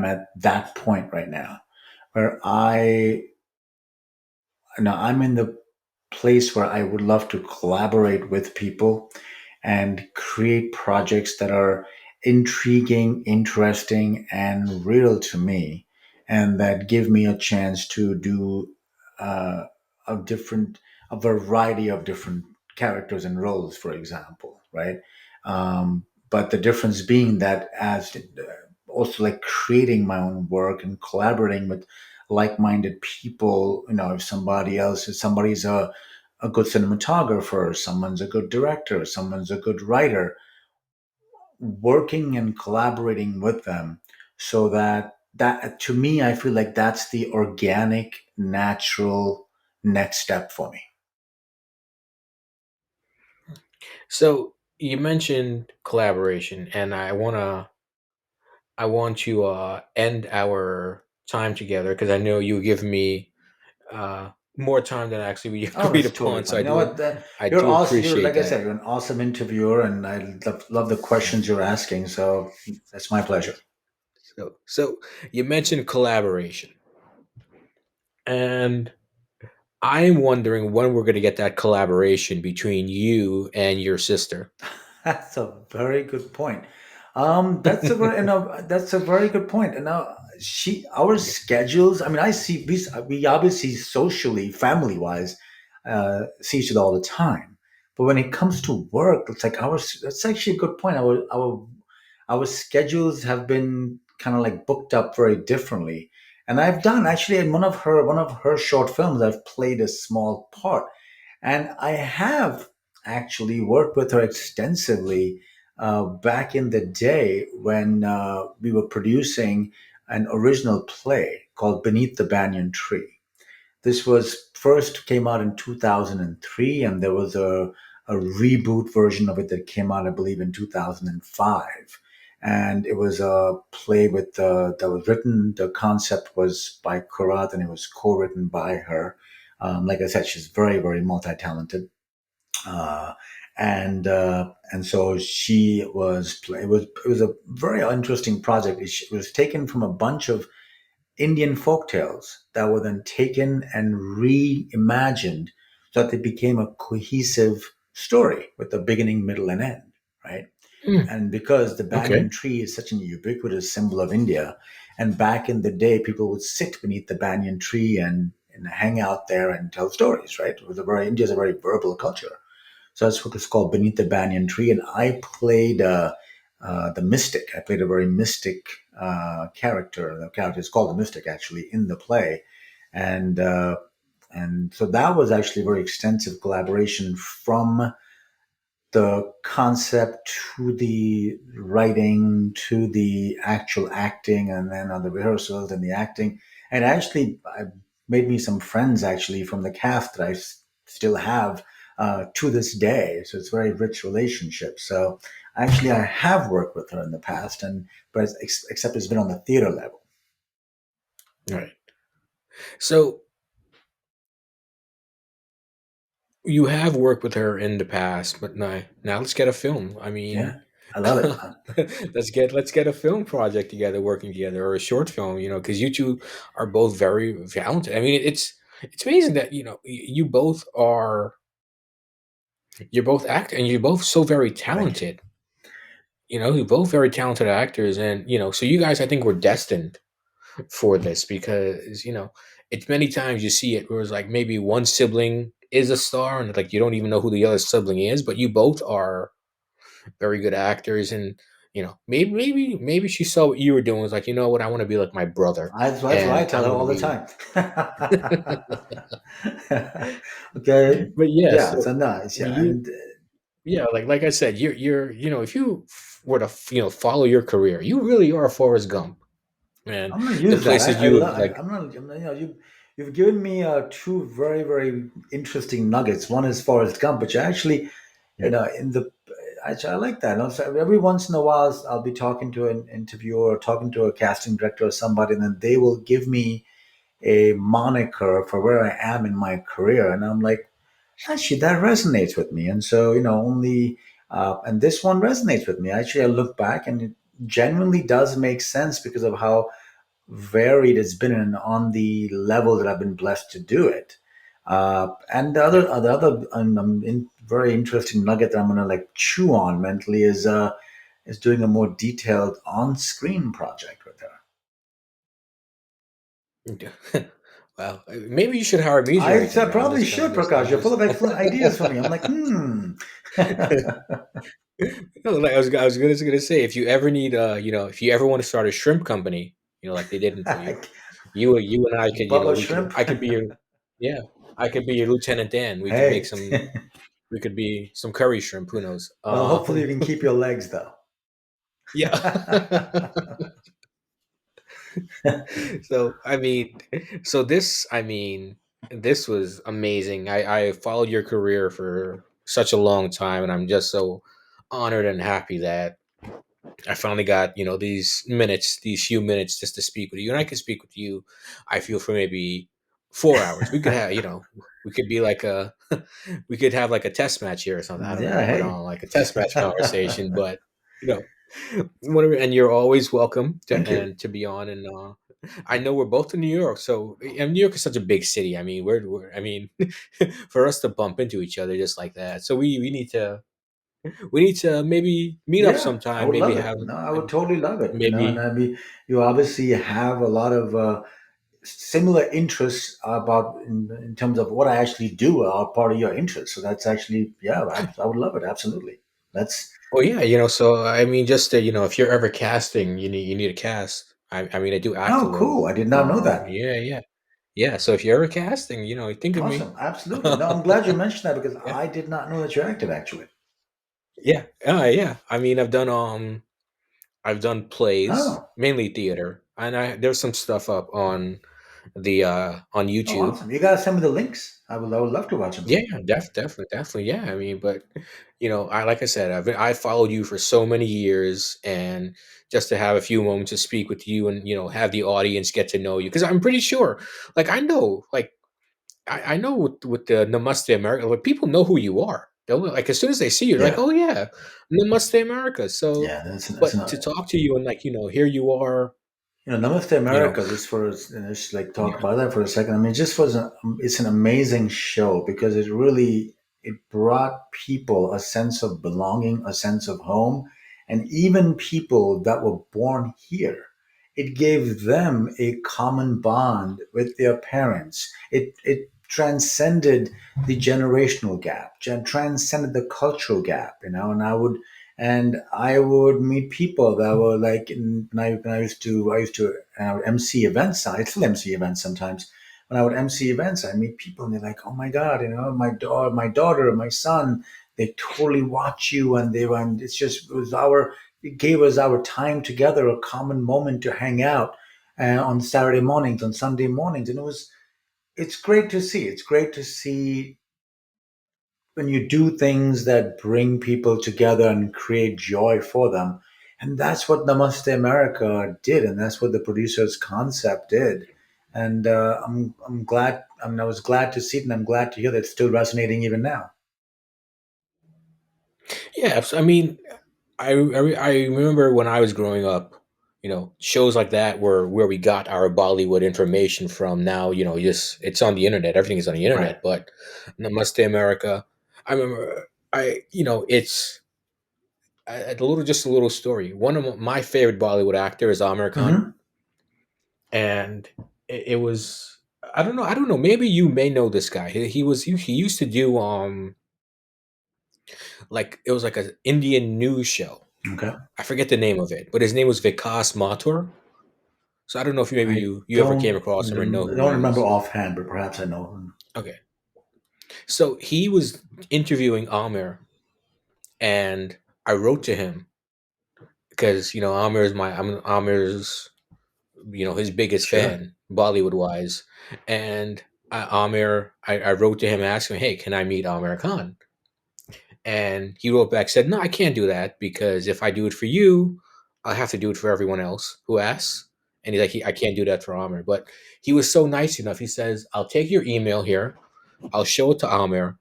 at that point right now where I'm in the place where I would love to collaborate with people and create projects that are intriguing, interesting, and real to me, and that give me a chance to do uh, a different, a variety of different characters and roles, for example, right? But the difference being that as also like creating my own work and collaborating with like-minded people. If somebody's a good cinematographer, someone's a good director, someone's a good writer, working and collaborating with them, so that to me, I feel like that's the organic, natural next step for me. So you mentioned collaboration, and I want to end our time together because I know you give me more time than actually we Oh, agreed that's totally upon. So fine. You know what? I You're do awesome. You're, appreciate like I that. said, you're an awesome interviewer, and I love the questions you're asking. So that's my pleasure. So you mentioned collaboration, and I'm wondering when we're going to get that collaboration between you and your sister. That's a very good point. That's a very good point. And now our schedules. I mean, we obviously socially, family wise, see each other all the time. But when it comes to work, it's like that's actually a good point. Our schedules have been kind of like booked up very differently. And I've done actually in one of her short films, I've played a small part, and I have actually worked with her extensively back in the day when we were producing an original play called Beneath the Banyan Tree. This was first came out in 2003, and there was a reboot version of it that came out, I believe, in 2005. And it was a play that was written. The concept was by Kurat, and it was co-written by her. Like I said, she's very, very multi-talented, uh, and so she was. It was a very interesting project. It was taken from a bunch of Indian folk tales that were then taken and reimagined so that they became a cohesive story with a beginning, middle, and end, right? Hmm, And because the banyan okay. tree is such an ubiquitous symbol of India, and back in the day, people would sit beneath the banyan tree and hang out there and tell stories, right? India's a very verbal culture. So that's what it's called, Beneath the Banyan Tree. And I played the mystic. I played a very mystic character. The character is called the mystic actually in the play, and and so that was actually a very extensive collaboration from the concept to the writing to the actual acting and then on the rehearsals and the acting. And actually I made me some friends actually from the cast that still have to this day, so it's a very rich relationship. So actually I have worked with her in the past, and except it's been on the theater level. Right. So you have worked with her in the past, but now let's get a film. I mean, Yeah, I love it. let's get a film project together, working together, or a short film. Because you two are both very talented. I mean, it's amazing that you both are you're both act and you're both so very Thank you. talented. You're both very talented actors, and so you guys, I think, were destined for this because it's many times you see it where it's like maybe one sibling is a star and like you don't even know who the other sibling is, but you both are very good actors. And maybe she saw what you were doing, was like, you know what, I want to be like my brother, That's what I and tell I'm her going to all the be. time. Okay, But yeah, yeah, so so nice. Yeah, you and yeah, like I said, you're if you were to follow your career, you really are Forrest Gump, and I'm gonna the use that. places you have, like. I'm not. You've given me two very very interesting nuggets. One is Forrest Gump, but you actually, Yeah. in the actually I like that. And also, every once in a while, I'll be talking to an interviewer or talking to a casting director or somebody, and then they will give me a moniker for where I am in my career, and I'm like, actually, that resonates with me. And so, only, and this one resonates with me. Actually, I look back and it genuinely does make sense because of how varied it's been and on the level that I've been blessed to do it. And Yeah. the other very interesting nugget that I'm gonna like chew on mentally is doing a more detailed on-screen project with her. Yeah. Well, maybe you should hire me I directing her. I'm probably just gonna should, just I'm Prakash. You're full just of excellent ideas for me. I'm like, hmm. no, like I was gonna say, if you ever need if you ever want to start a shrimp company, like they didn't for you, you and I could, Bubba we could shrimp. I could be your yeah, I could be your Lieutenant Dan. We could make Hey. some we could be some curry shrimp, who knows. Well, hopefully you can keep your legs though. Yeah. So this was amazing. I followed your career for such a long time, and I'm just so honored and happy that I finally got these few minutes just to speak with you, and I could speak with you. I feel for maybe 4 hours. We could have we could be like a we could have like a test match here or something. I don't know, Yeah, but hey. on like a test match conversation. But you know, whatever. And you're always welcome Thank you. to be on. And I know we're both in New York, so and New York is such a big city. I mean, for us to bump into each other just like that, so we need to maybe meet up Yeah, I sometime. would Maybe love it. have No, I would totally love it. And maybe. I mean, you obviously have a lot of similar interests about in terms of what I actually do are part of your interests. So that's actually, yeah, I would love it. Absolutely. That's, Oh yeah, so I mean, just to, if you're ever casting, you need a cast. I mean, I do act oh, alone. cool. I did not know that. Yeah, yeah, yeah. So if you're ever casting, think of me. Awesome. Absolutely. No, I'm glad you mentioned that because Yeah, I did not know that you're active actually. yeah, yeah. I mean, I've done plays, Oh, mainly theater, and there's some stuff up on oh, YouTube. awesome. You got to send me the links. I would love to watch them. Yeah, yeah, definitely. Yeah, I mean, but I like I said, I followed you for so many years, and just to have a few moments to speak with you, and have the audience get to know you, because I'm pretty sure, like I know, like I know with the Namaste America, like people know who you are. They'll like as soon as they see you, they're like, Yeah. oh yeah, Namaste America. So, Yeah. That's but to an, talk to you and like here you are, Namaste you know, America, just like talk yeah, about that for a second. I mean, it's an amazing show because it brought people a sense of belonging, a sense of home, and even people that were born here. It gave them a common bond with their parents. It transcended the generational gap, transcended the cultural gap, and I would And I would meet people that were like, when I used to MC events. I still MC events sometimes. When I would MC events, I meet people and they're like, "Oh my God, my daughter, my son, they totally watch you." And they were, and it gave us our time together, a common moment to hang out on Saturday mornings, on Sunday mornings, and it's great to see. It's great to see when you do things that bring people together and create joy for them. And that's what Namaste America did, and that's what the producer's concept did. And I'm glad. I was glad to see it, and I'm glad to hear that it's still resonating even now. Yeah, I mean, I remember when I was growing up, shows like that were where we got our Bollywood information from. Now, just it's on the internet. Everything is on the Right. internet. But Namaste America, I remember, it's just a little story. One of my favorite Bollywood actors is Amir Khan, Hmm. and it was I don't know. Maybe you may know this guy. He used to do like it was like an Indian news show. Okay. I forget the name of it, but his name was Vikas Mathur. So I don't know if maybe I you ever came across him or know who don't he remember is. offhand, but perhaps I know him. Okay, so he was interviewing Amir, and I wrote to him because Amir's his biggest Sure. fan Bollywood wise, and I wrote to him asking, hey, can I meet Amir Khan? And he wrote back, said, no, I can't do that because if I do it for you, I'll have to do it for everyone else who asks. And he's like, I can't do that for Amir. But he was so nice enough. He says, I'll take your email here. I'll show it to Amir.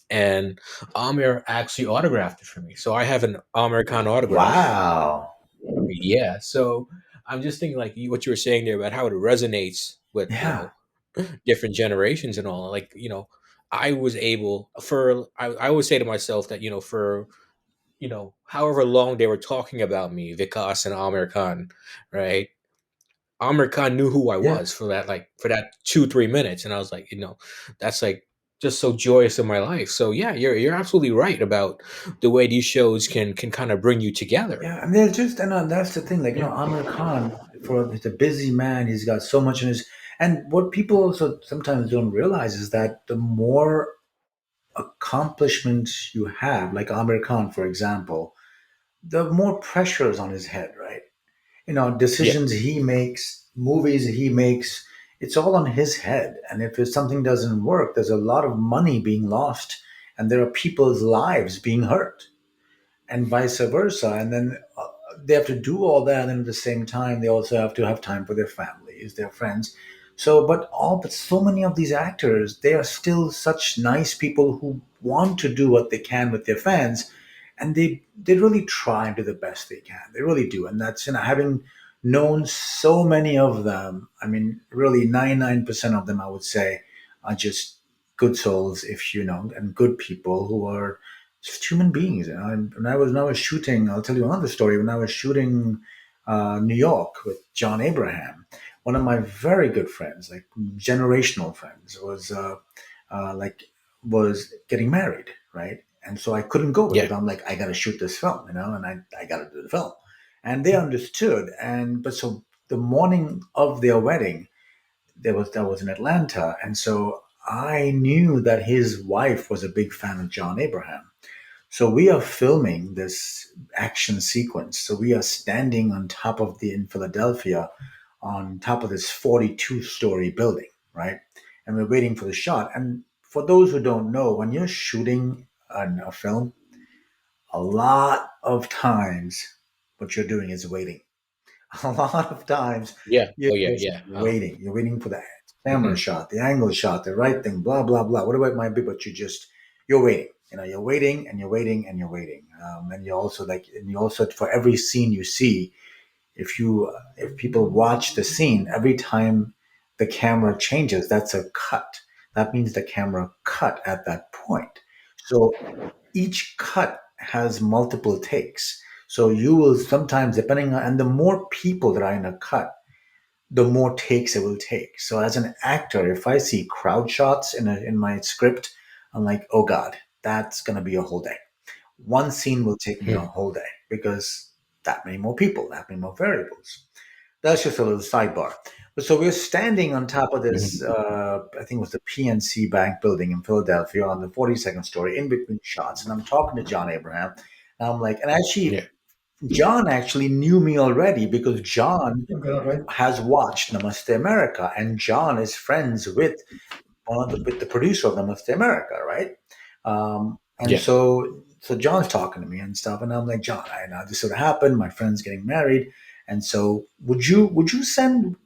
And Amir actually autographed it for me. So I have an Amir Khan autograph. Wow. Yeah. So I'm just thinking, like what you were saying there about how it resonates with, Yeah. different generations and all. Like, I was able I always say to myself that, for however long they were talking about me, Vikas and Amir Khan, right? Amir Khan knew who I Yeah. was for that 2-3 minutes, and I was like, that's like just so joyous in my life. So yeah, you're absolutely right about the way these shows can kind of bring you together. Yeah, and they're just, and that's the thing. Like, Yeah, Amir Khan, he's a busy man. He's got so much in his. And what people also sometimes don't realize is that the more accomplishments you have, like Amir Khan, for example, the more pressure is on his head, right? yeah, Decisions he makes, movies he makes, it's all on his head. And if something doesn't work, there's a lot of money being lost, and there are people's lives being hurt and vice versa. And then they have to do all that, and then at the same time, they also have to have time for their families, their friends. So, but so many of these actors, they are still such nice people who want to do what they can with their fans, and they really try and do the best they can. They really do, and that's, having known so many of them. I mean, really, 99% of them, I would say, are just good souls, if and good people who are just human beings. And when I was shooting, I'll tell you another story. When I was shooting New York with John Abraham, one of my very good friends, like generational friends, like was getting married, right? And so I couldn't go because yeah, I'm like, I got to shoot this film, and I got to do the film. And they understood. And but so the morning of their wedding, that was in Atlanta, and so I knew that his wife was a big fan of John Abraham. So we are filming this action sequence. So we are standing on top of in Philadelphia, on top of this 42-story building, right? And we're waiting for the shot. And for those who don't know, when you're shooting a film, a lot of times what you're doing is waiting. A lot of times yeah. you're Oh yeah, just yeah. waiting. You're waiting for the camera Hmm. shot, the angle shot, the right thing, blah blah blah, whatever it might be. But you're waiting. You're waiting and you're waiting and you're waiting. And you also, for every scene you see, if people watch the scene, every time the camera changes, that's a cut. That means the camera cut at that point. So each cut has multiple takes. So you will sometimes, depending on, and the more people that are in a cut, the more takes it will take. So as an actor, if I see crowd shots in my script, I'm like, oh God, that's gonna be a whole day. one scene will take me a Hmm. whole day because that many more people, that many more variables. That's just a little sidebar. But so we're standing on top of this, Hmm. I think it was the PNC Bank building in Philadelphia on the 42nd story in between shots. And I'm talking to John Abraham. And I'm like, and actually, Yeah. John actually knew me already because John has watched Namaste America. And John is friends with the producer of Namaste America, right? And Yeah. so John's talking to me and stuff, and I'm like, John, I know this sort of happened. My friend's getting married, and so would you send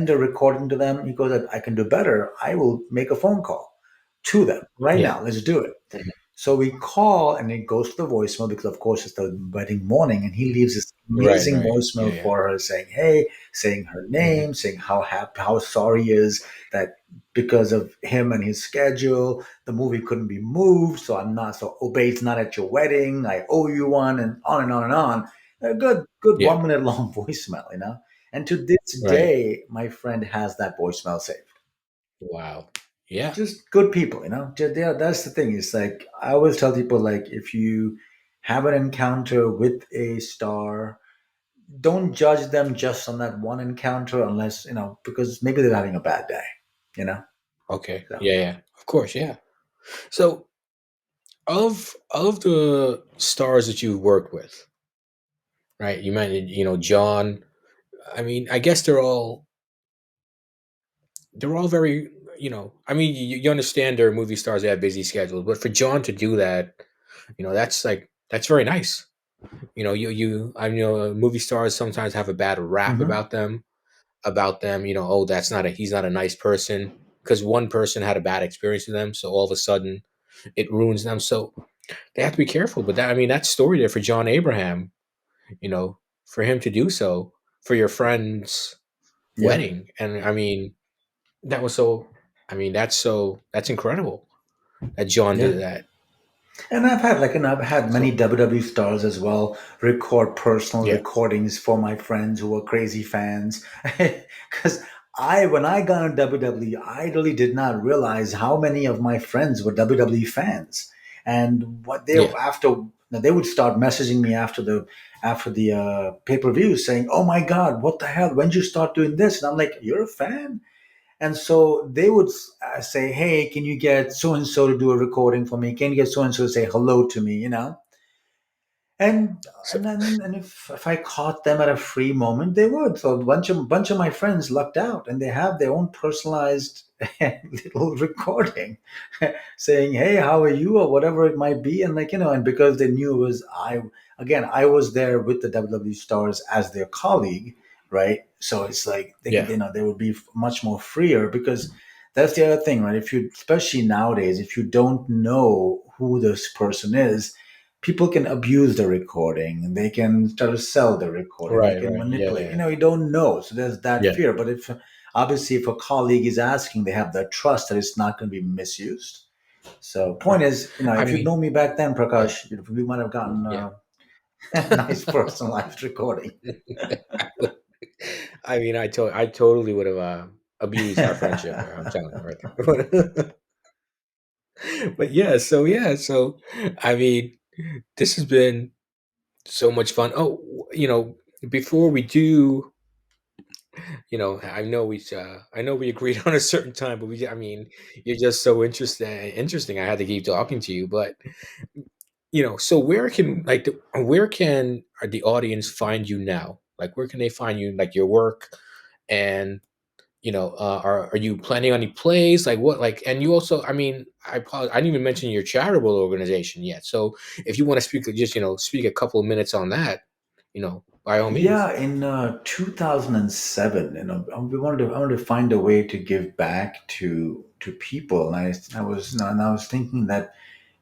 a recording to them? He goes, I can do better. I will make a phone call to them right Yeah. now. Let's do it. Mhm. So we call and it goes to the voicemail because, of course, it's the wedding morning. And he leaves this Right. amazing Right. Yeah. voicemail Yeah. for her saying, hey, saying her Hmm. name, saying how happy, how sorry he is that because of him and his schedule, the movie couldn't be moved. So I'm not, so Obaid's not at your wedding. I owe you one, and on and on and on. A good Yeah. 1 minute long voicemail, you know? And to this Right. day, my friend has that voicemail saved. Wow. Yeah. Just good people, you know. That's the thing. It's like I always tell people, like if you have an encounter with a star, don't judge them just on that one encounter, unless because maybe they're having a bad day, you know. Okay. So Yeah. Yeah. Of course. Yeah. So of the stars that you've worked with, right? You mentioned, John. I mean, I guess they're all very, I mean, you understand they're movie stars, they have busy schedules, but for John to do that, that's very nice. I know movie stars sometimes have a bad rap hmm about them, oh, he's not a nice person because one person had a bad experience with them, so all of a sudden it ruins them. So they have to be careful. But that story there for John Abraham, you know, for him to do so for your friend's yeah, wedding, and that was so. That's incredible that John yeah. did that. And I've had many So WWE stars as well record personal yeah, recordings for my friends who are crazy fans. Because when I got into WWE, I really did not realize how many of my friends were WWE fans, and what they yeah. after now, they would start messaging me after the pay per view saying, "Oh my God, what the hell? When did you start doing this?" And I'm like, "You're a fan." And so they would say, "Hey, can you get so and so to do a recording for me? Can you get so and so to say hello to me?" And So and if I caught them at a free moment, they would. So a bunch of my friends lucked out, and they have their own personalized little recording, saying, "Hey, how are you?" or whatever it might be, and and because they knew it was I was there with the WWE stars as their colleague, right? So it's like they could, yeah, they would be much more freer because that's the other thing, right? If you, especially nowadays, if you don't know who this person is, people can abuse the recording and they can try to sell the recording, they right, can right, yeah, manipulate, yeah, you don't know, so there's that yeah. fear. But if obviously if a colleague is asking, they have that trust that it's not going to be misused. So point Right. is, I if you'd mean, known me back then, yeah, Prakash, we might have gotten yeah. a nice personalized recording. I totally would have abused our friendship there. I'm telling you right there. But yeah, so I mean, this has been so much fun. Oh, before we do, I know we agreed on a certain time, but you're just so interesting. I had to keep talking to you, but so where can the audience find you now? Like, where can they find you? Like your work, and are you planning on any plays? Like what? Like, and you also, I didn't even mention your charitable organization yet. So if you want to speak, just speak a couple of minutes on that, by all means. Yeah, in 2007, I wanted to find a way to give back to people, and I was thinking that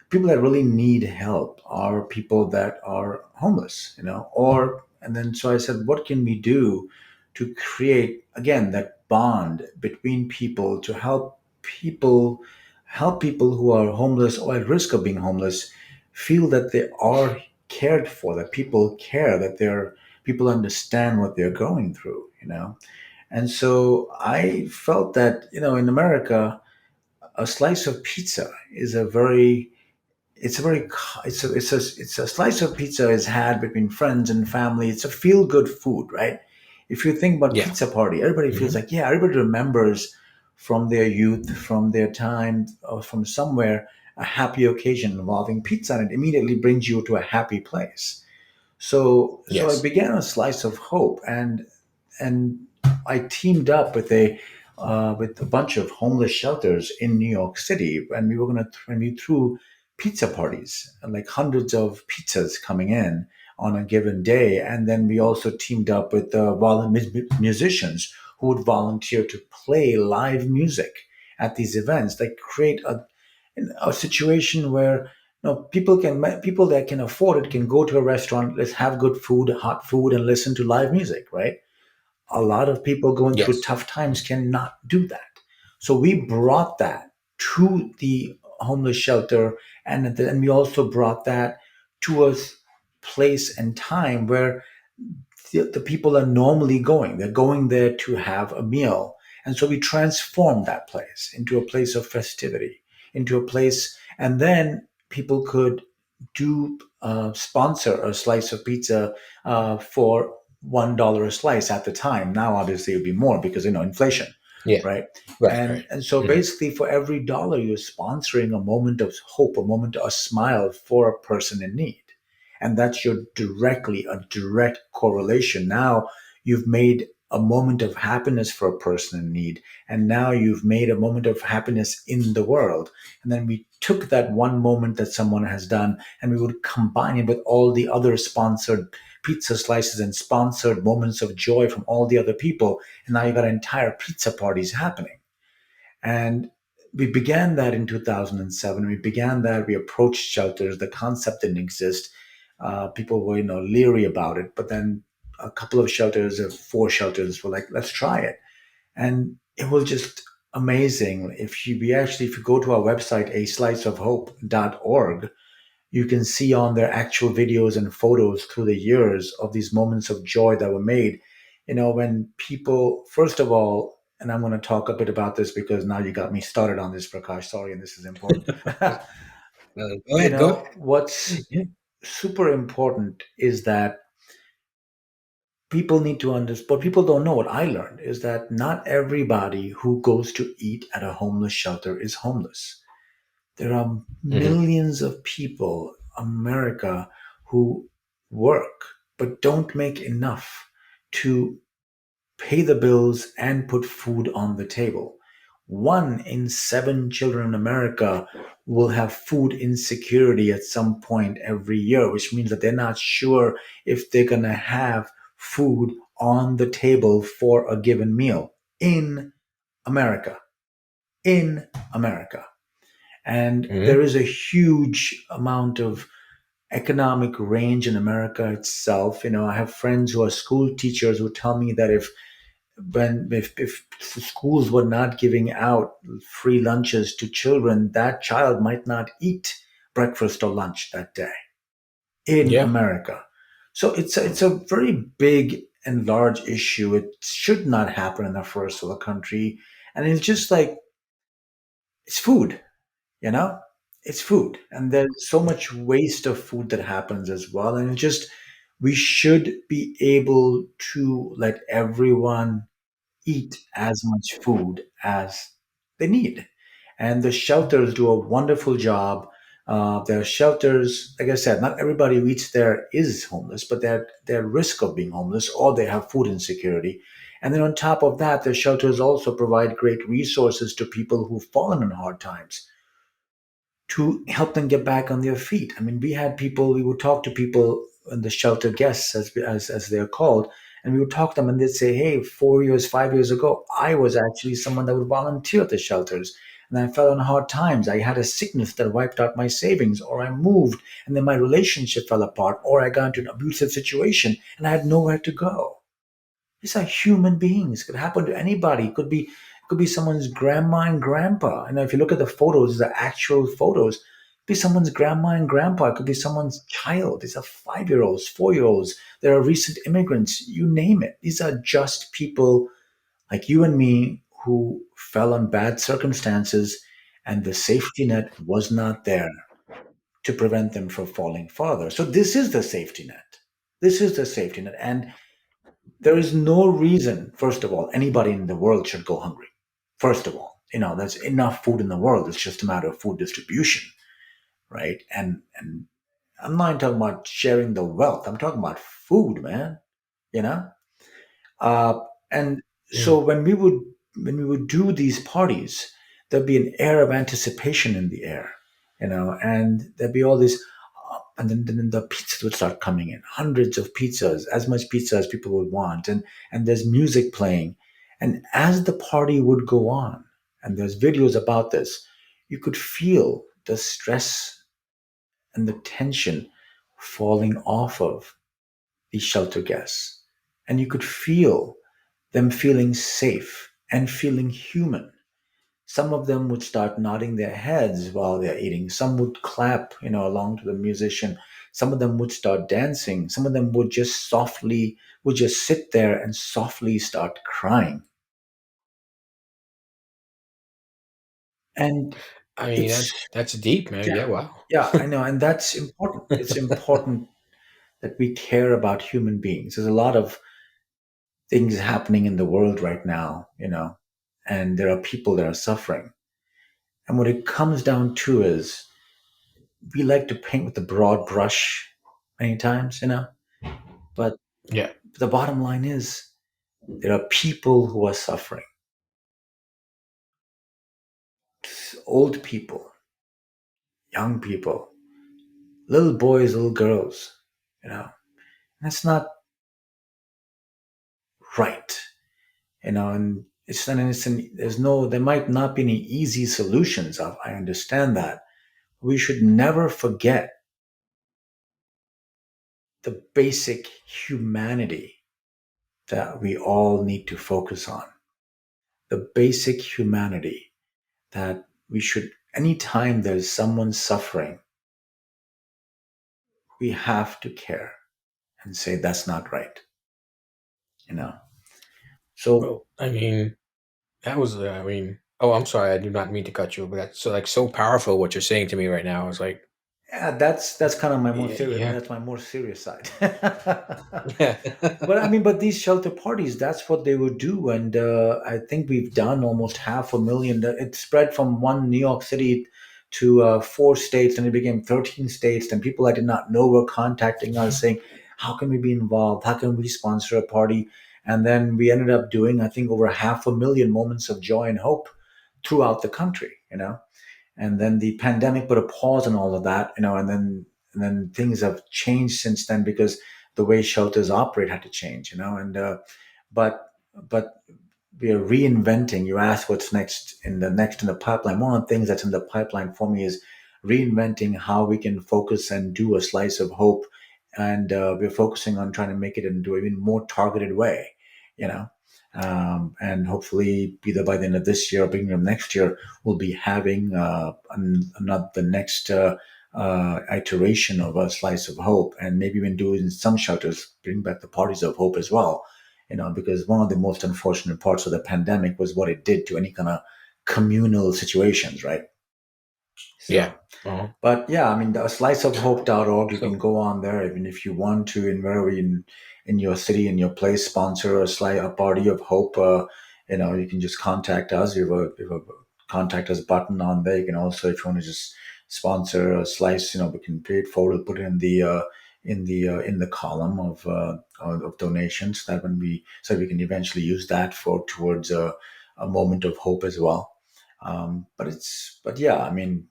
people that really need help are people that are homeless, or and then so I said, what can we do to create again that bond between people to help people who are homeless or at risk of being homeless feel that they are cared for, that people care, that they're people understand what they're going through, and so I felt that in America a slice of pizza is a very it's a very it's a slice of pizza is had between friends and family. It's a feel good food, right? If you think about Yeah. pizza party, everybody feels Hmm. like, yeah, everybody remembers from their youth, from their time, or from somewhere, a happy occasion involving pizza, and it immediately brings you to a happy place. So I Yes. began a slice of hope, and I teamed up with a bunch of homeless shelters in New York City, and we threw pizza parties, like hundreds of pizzas coming in on a given day, and then we also teamed up with musicians who would volunteer to play live music at these events, like create a situation where people that can afford it can go to a restaurant, let's have good food, hot food, and listen to live music, right? A lot of people going through Yes. tough times cannot do that. So we brought that to the homeless shelter, and then we also brought that to a place and time where the people are normally going. They're going there to have a meal. And so we transformed that place into a place of festivity, into a place, and then people could do sponsor a slice of pizza for $1 a slice at the time. Now, obviously, it would be more because inflation, Yeah. right? Right. And Right. and so Hmm. basically, for every dollar, you're sponsoring a moment of hope, a moment, a smile for a person in need, and that's your directly a direct correlation. Now you've made a moment of happiness for a person in need, and now you've made a moment of happiness in the world. And then we took that one moment that someone has done, and we would combine it with all the other sponsored pizza slices and sponsored moments of joy from all the other people, and now you got entire pizza parties happening. And we began that in 2007. We began that. We approached shelters. The concept didn't exist. People were, leery about it. But then a couple of shelters, four shelters, were like, "Let's try it." And it was just amazing. If you go to our website, asliceofhope.org, you can see on their actual videos and photos through the years of these moments of joy that were made. When people, first of all, and I'm going to talk a bit about this because now you got me started on this, Prakash. Sorry, and this is important. Go ahead. Go ahead. What's Yeah. super important is that people need to understand, what people don't know, what I learned is that not everybody who goes to eat at a homeless shelter is homeless. There are Hmm. millions of people, America, who work but don't make enough to pay the bills and put food on the table. One in seven children in America will have food insecurity at some point every year, which means that they're not sure if they're going to have food on the table for a given meal in America. In America. And there Hmm. is a huge amount of economic range in America itself. I have friends who are school teachers who tell me that if schools were not giving out free lunches to children, that child might not eat breakfast or lunch that day in Yeah. America. So it's a very big and large issue. It should not happen in a first world country, and it's just like it's food. you know it's food, and there's so much waste of food that happens as well, and it's just we should be able to let everyone eat as much food as they need. And the shelters do a wonderful job. There are shelters, like I said, not everybody who eats there is homeless, but they're at risk of being homeless or they have food insecurity. And then on top of that, the shelters also provide great resources to people who've fallen in hard times to help them get back on their feet. I mean, we would talk to people in the shelter guests, as they're called, and we would talk to them and they'd say, "Hey, 4 years, 5 years ago, I was actually someone that would volunteer at the shelters. And I fell on hard times. I had a sickness that wiped out my savings, or I moved and then my relationship fell apart, or I got into an abusive situation and I had nowhere to go." These are human beings. It could happen to anybody. It could be someone's grandma and grandpa. And if you look at the photos, the actual photos, it could be someone's grandma and grandpa. It could be someone's child. These are 5 year olds, 4 year olds. There are recent immigrants. You name it. These are just people like you and me who fell on bad circumstances, and the safety net was not there to prevent them from falling further. So this is the safety net. This is the safety net. And there is no reason, first of all, anybody in the world should go hungry. First of all, there's enough food in the world. It's just a matter of food distribution, right? And I'm not talking about sharing the wealth. I'm talking about food, man. You know, and so Mm. when we would do these parties, there'd be an air of anticipation in the air, and there'd be all this, and then the pizzas would start coming in, hundreds of pizzas, as much pizza as people would want, and there's music playing, and as the party would go on, and there's videos about this, you could feel the stress and the tension falling off of these shelter guests, and you could feel them feeling safe and feeling human. Some of them would start nodding their heads while they're eating. Some would clap, along to the musician. Some of them would start dancing. Some of them would just sit there and softly start crying. And I mean, it's, that's deep, man. yeah, Yeah, wow. yeah, I know. And that's important. It's important that we care about human beings. There's a lot of things happening in the world right now, and there are people that are suffering. And what it comes down to is we like to paint with a broad brush many times, but Yeah. the bottom line is there are people who are suffering. Old people, young people, little boys, little girls, and that's not right, there might not be any easy solutions. I understand that. We should never forget the basic humanity that we all need to focus on. The basic humanity that we should, anytime there's someone suffering, we have to care and say that's not right, you know. So Well, I mean, that was, I mean, oh, I'm sorry. I do not mean to cut you, but that's so, like, so powerful what you're saying to me right now. It's like, yeah, that's kind of my more yeah, serious. yeah. That's my more serious side. Yeah. But I mean, but these shelter parties, that's what they would do. And I think we've done almost 500,000. It spread from one New York City to 4 states, and it became 13 states. And people I did not know were contacting us saying, how can we be involved? How can we sponsor a party? And then we ended up doing, I think, over 500,000 moments of joy and hope throughout the country. And then the pandemic put a pause on all of that, and then things have changed since then because the way shelters operate had to change, but we are reinventing. You ask what's next in the pipeline. One of the things that's in the pipeline for me is reinventing how we can focus and do a slice of hope, and we're focusing on trying to make it into an even more targeted way, you know. And hopefully, either by the end of this year or beginning of next year, we'll be having another the next iteration of a slice of hope, and maybe even do in some shelters bring back the parties of hope as well, because one of the most unfortunate parts of the pandemic was what it did to any kind of communal situations, right? Yeah. So, Uh-huh. but yeah, I mean, the sliceofhope.org, you can So, go on there, even if you want to, in wherever in your city, in your place, sponsor a party of hope. You can just contact us. We have a contact us button on there. You can also, if you want to just sponsor a slice, we can pay it forward, put it in the column of donations. That when we can eventually use that for towards a moment of hope as well. But yeah, I mean,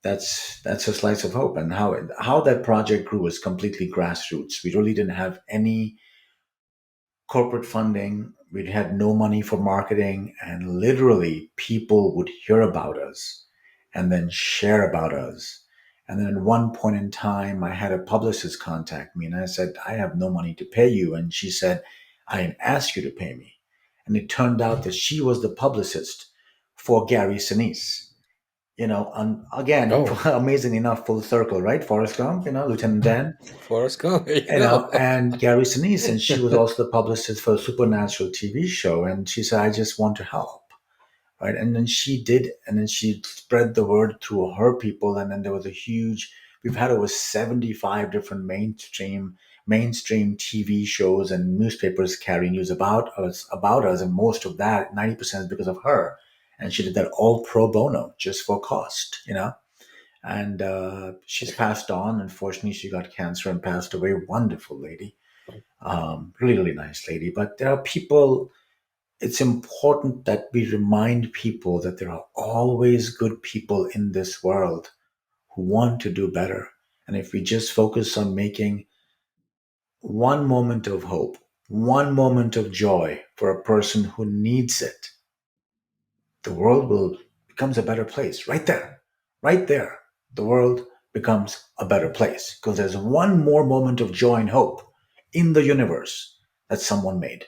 that's a slice of hope. And how that project grew was completely grassroots. We really didn't have any corporate funding. We had no money for marketing, and literally people would hear about us and then share about us. And then at one point in time, I had a publicist contact me, and I said, I have no money to pay you. And she said, I didn't ask you to pay me. And it turned out that she was the publicist for Gary Sinise. Again, oh, amazing enough, full circle, right? Forrest Gump, Lieutenant Dan, Forrest Gump. There you go. and Gary Sinise, and she was also the publicist for a Supernatural TV show. And she said, I just want to help, right? And then she did, and then she spread the word through her people, and then there was a huge We've had over 75 different mainstream TV shows and newspapers carry news about us, and most of that, 90% is because of her. And she did that all pro bono, just for cost. And she's passed on. Unfortunately, she got cancer and passed away. Wonderful lady, really, really nice lady. But there are people. It's important that we remind people that there are always good people in this world who want to do better. And if we just focus on making one moment of hope, one moment of joy for a person who needs it, the world will becomes a better place. Right there. Right there. The world becomes a better place because there's one more moment of joy and hope in the universe that someone made.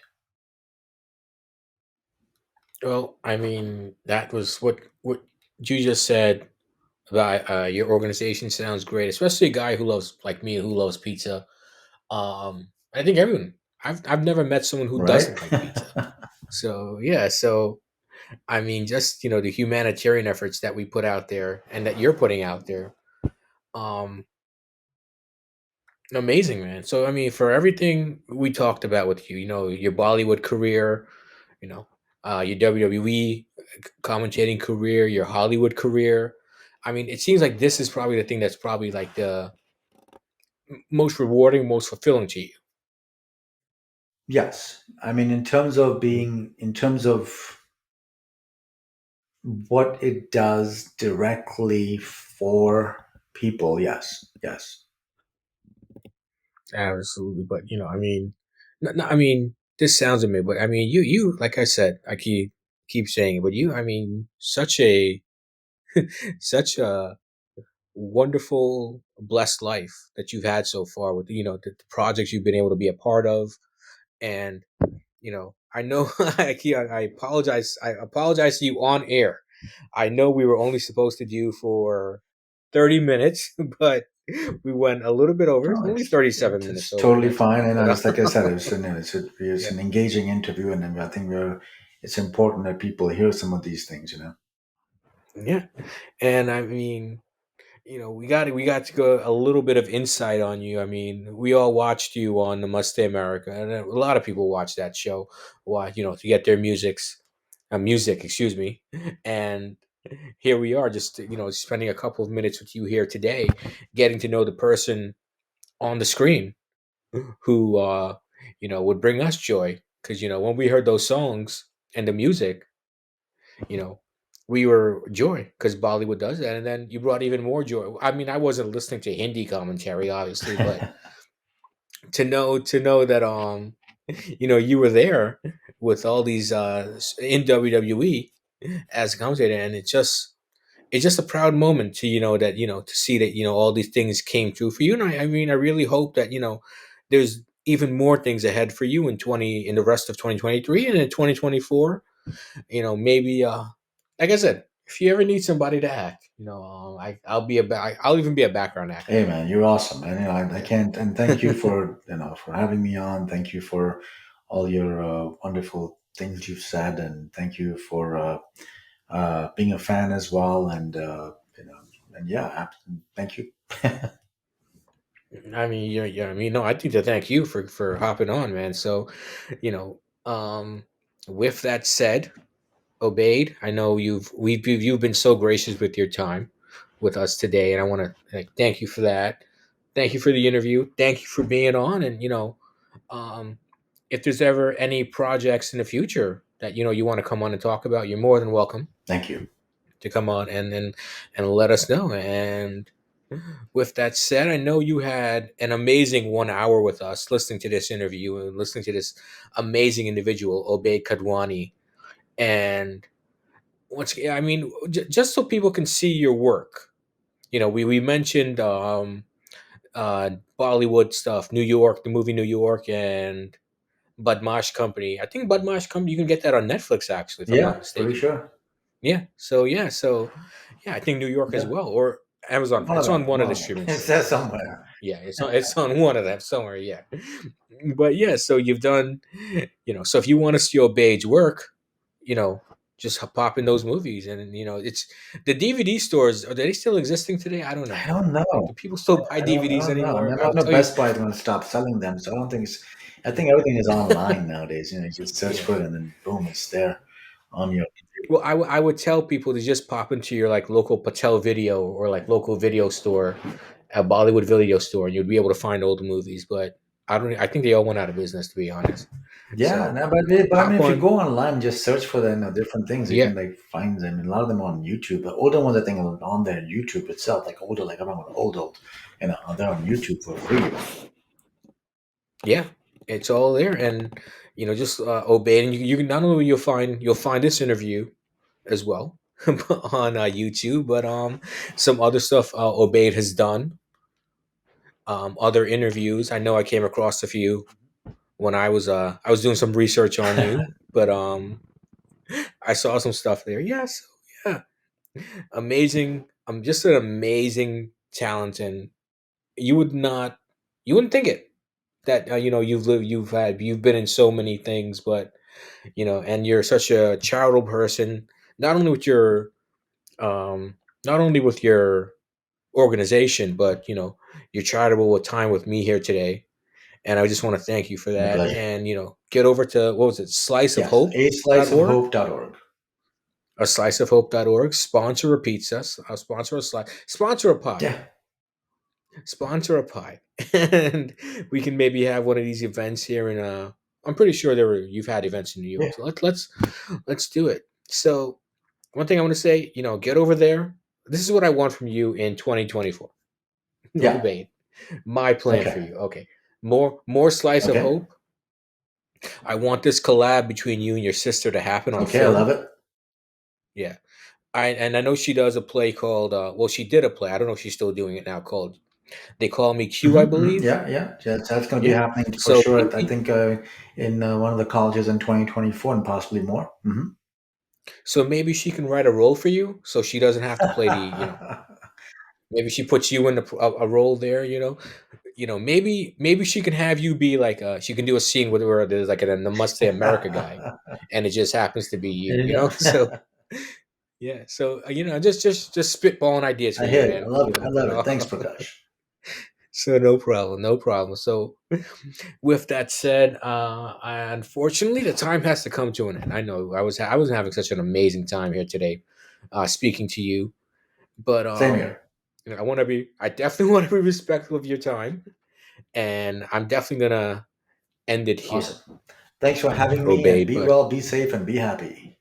Well, I mean, that was what you just said about your organization sounds great, especially a guy who loves like me who loves pizza. I think everyone. I've never met someone who Right? doesn't like pizza. So yeah, so I mean, just the humanitarian efforts that we put out there and that you're putting out there, um, amazing, man. So I mean, for everything we talked about with you, your Bollywood career, you know, your WWE commentating career, your Hollywood career. I mean, it seems like this is probably the thing that's probably like the most rewarding, most fulfilling to you. Yes. I mean, in terms of what it does directly for people, yes. Yes. Absolutely, but I mean, I mean, this sounds amazing, but I mean, like I said, I keep saying it, but I mean, such a wonderful, blessed life that you've had so far with the projects you've been able to be a part of, and I know I apologize to you on air. I know we were only supposed to do for 30 minutes, but we went a little bit over. It's No, only it's 37 minutes it's over. totally That's fine. And but it's like I said, it's yeah, an engaging interview, and I think it's important that people hear some of these things. yeah. And I mean, we got to go a little bit of insight on you. I mean, we all watched you on the Must Stay America, and a lot of people watch that show. Why, to get their music, excuse me. And here we are, just spending a couple of minutes with you here today, getting to know the person on the screen who would bring us joy. Because when we heard those songs and the music, you know, we were joy because Bollywood does that, and then you brought even more joy. I mean, I wasn't listening to Hindi commentary, obviously, but to know that you were there with all these in WWE as a commentator, and it's just a proud moment to that to see that all these things came true for you. And I mean, I really hope that there's even more things ahead for you in the rest of 2023 and in 2024. Maybe like I said, if you ever need somebody to act, I'll even be a background actor. Hey man, you're awesome, man. I Yeah. can't, and thank you for for having me on. Thank you for all your wonderful things you've said, and thank you for being a fan as well. And yeah, thank you. I mean, yeah. I mean, no, I think to thank you for hopping on, man. So, you know, um, with that said, Obaid, I know you've been so gracious with your time with us today, and I want to thank you for that. Thank you for the interview. Thank you for being on, and um, if there's ever any projects in the future that you want to come on and talk about, you're more than welcome Thank you. to come on and let us know. And with that said, I know you had an amazing 1 hour with us listening to this interview and listening to this amazing individual, Obaid Kadwani. And I mean, just so people can see your work. We mentioned Bollywood stuff, New York, the movie New York, and Badmash Company. I think Badmash Company, you can get that on Netflix, actually, if I'm not Yeah, pretty mistaken. sure. Yeah. I think New York as Yeah, well, or Amazon. one of It's on them. one of One the of them. streaming It's there services. somewhere. Yeah, it's on one of them somewhere. Yeah, but yeah. So you've done, so if you want to see Obaid's work, you know, just pop in those movies, and it's the DVD stores. Are they still existing today? I don't I know. don't know. Do people still buy I DVDs don't know. anymore? I I'll know tell you. Best Buy is going to stop selling them, so I don't think it's. I think everything is online nowadays. You just search Yeah. for it and then boom, it's there on your Well, I would tell people to just pop into your like local Patel Video or like local video store, a Bollywood video store, and you'd be able to find old movies. But I don't. I think they all went out of business, to be honest. Yeah, So no, but I mean, hop if you on. go online, just search for the different things, you Yeah, can like find them. And a lot of them are on YouTube. The older ones, I think, are on their YouTube itself, like older, like I remember old, they're on YouTube for free even. yeah, it's all there, and just obey. And you can not only you'll find this interview as well on YouTube, but some other stuff Obaid has done. Other interviews. I know I came across a few when I was doing some research on you, but I saw some stuff there. Yes, yeah, amazing. I'm just an amazing talent, and you would not, you wouldn't think it that you've been in so many things, but and you're such a charitable person, not only with your um, not only with your organization, but you're charitable with time with me here today, and I just want to thank you for My that. pleasure. And get over to what was it, Yes, a dot slice of org hope.org. or sliceofhope.org. Sponsor a pizza, sponsor a slice, sponsor a pie, Yeah, sponsor a pie, and we can maybe have one of these events here in I'm pretty sure you've had events in New yeah, York, so let's do it. So one thing I want to say, get over there. This is what I want from you in 2024. yeah. Obey my plan for Okay, you. Okay, more slice of okay, hope. I want this collab between you and your sister to happen on okay. I love film. it. Yeah, I know she does a play called well, she did a play. I don't know if she's still doing it now, called They Call Me Q, I believe. Yeah, yeah. That's going to be Yeah. happening for So sure. I maybe think in one of the colleges in 2024 and possibly more. maybe she can write a role for you, so she doesn't have to play the maybe she puts you in a role there. Maybe she can have you be like she can do a scene where there's like a Namaste America guy, and it just happens to be you. So yeah. So just spitballing ideas for I you, hear you. I man. love it. I But love it. Thanks, Prakash. so no problem, no problem. So with that said, unfortunately, the time has to come to an end. I know I was having such an amazing time here today, speaking to you, but Same here. I definitely want to be respectful of your time, and I'm definitely gonna end it here. Awesome. Thanks for having me and Obeyed, be but well, be safe, and be happy.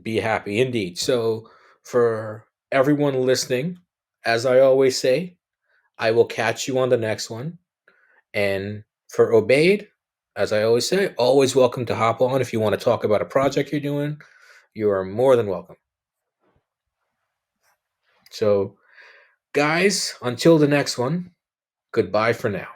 be happy indeed. So for everyone listening, as I always say, I will catch you on the next one. And for Obaid, as I always say, always welcome to hop on if you want to talk about a project you're doing. You are more than welcome. So, guys, until the next one, goodbye for now.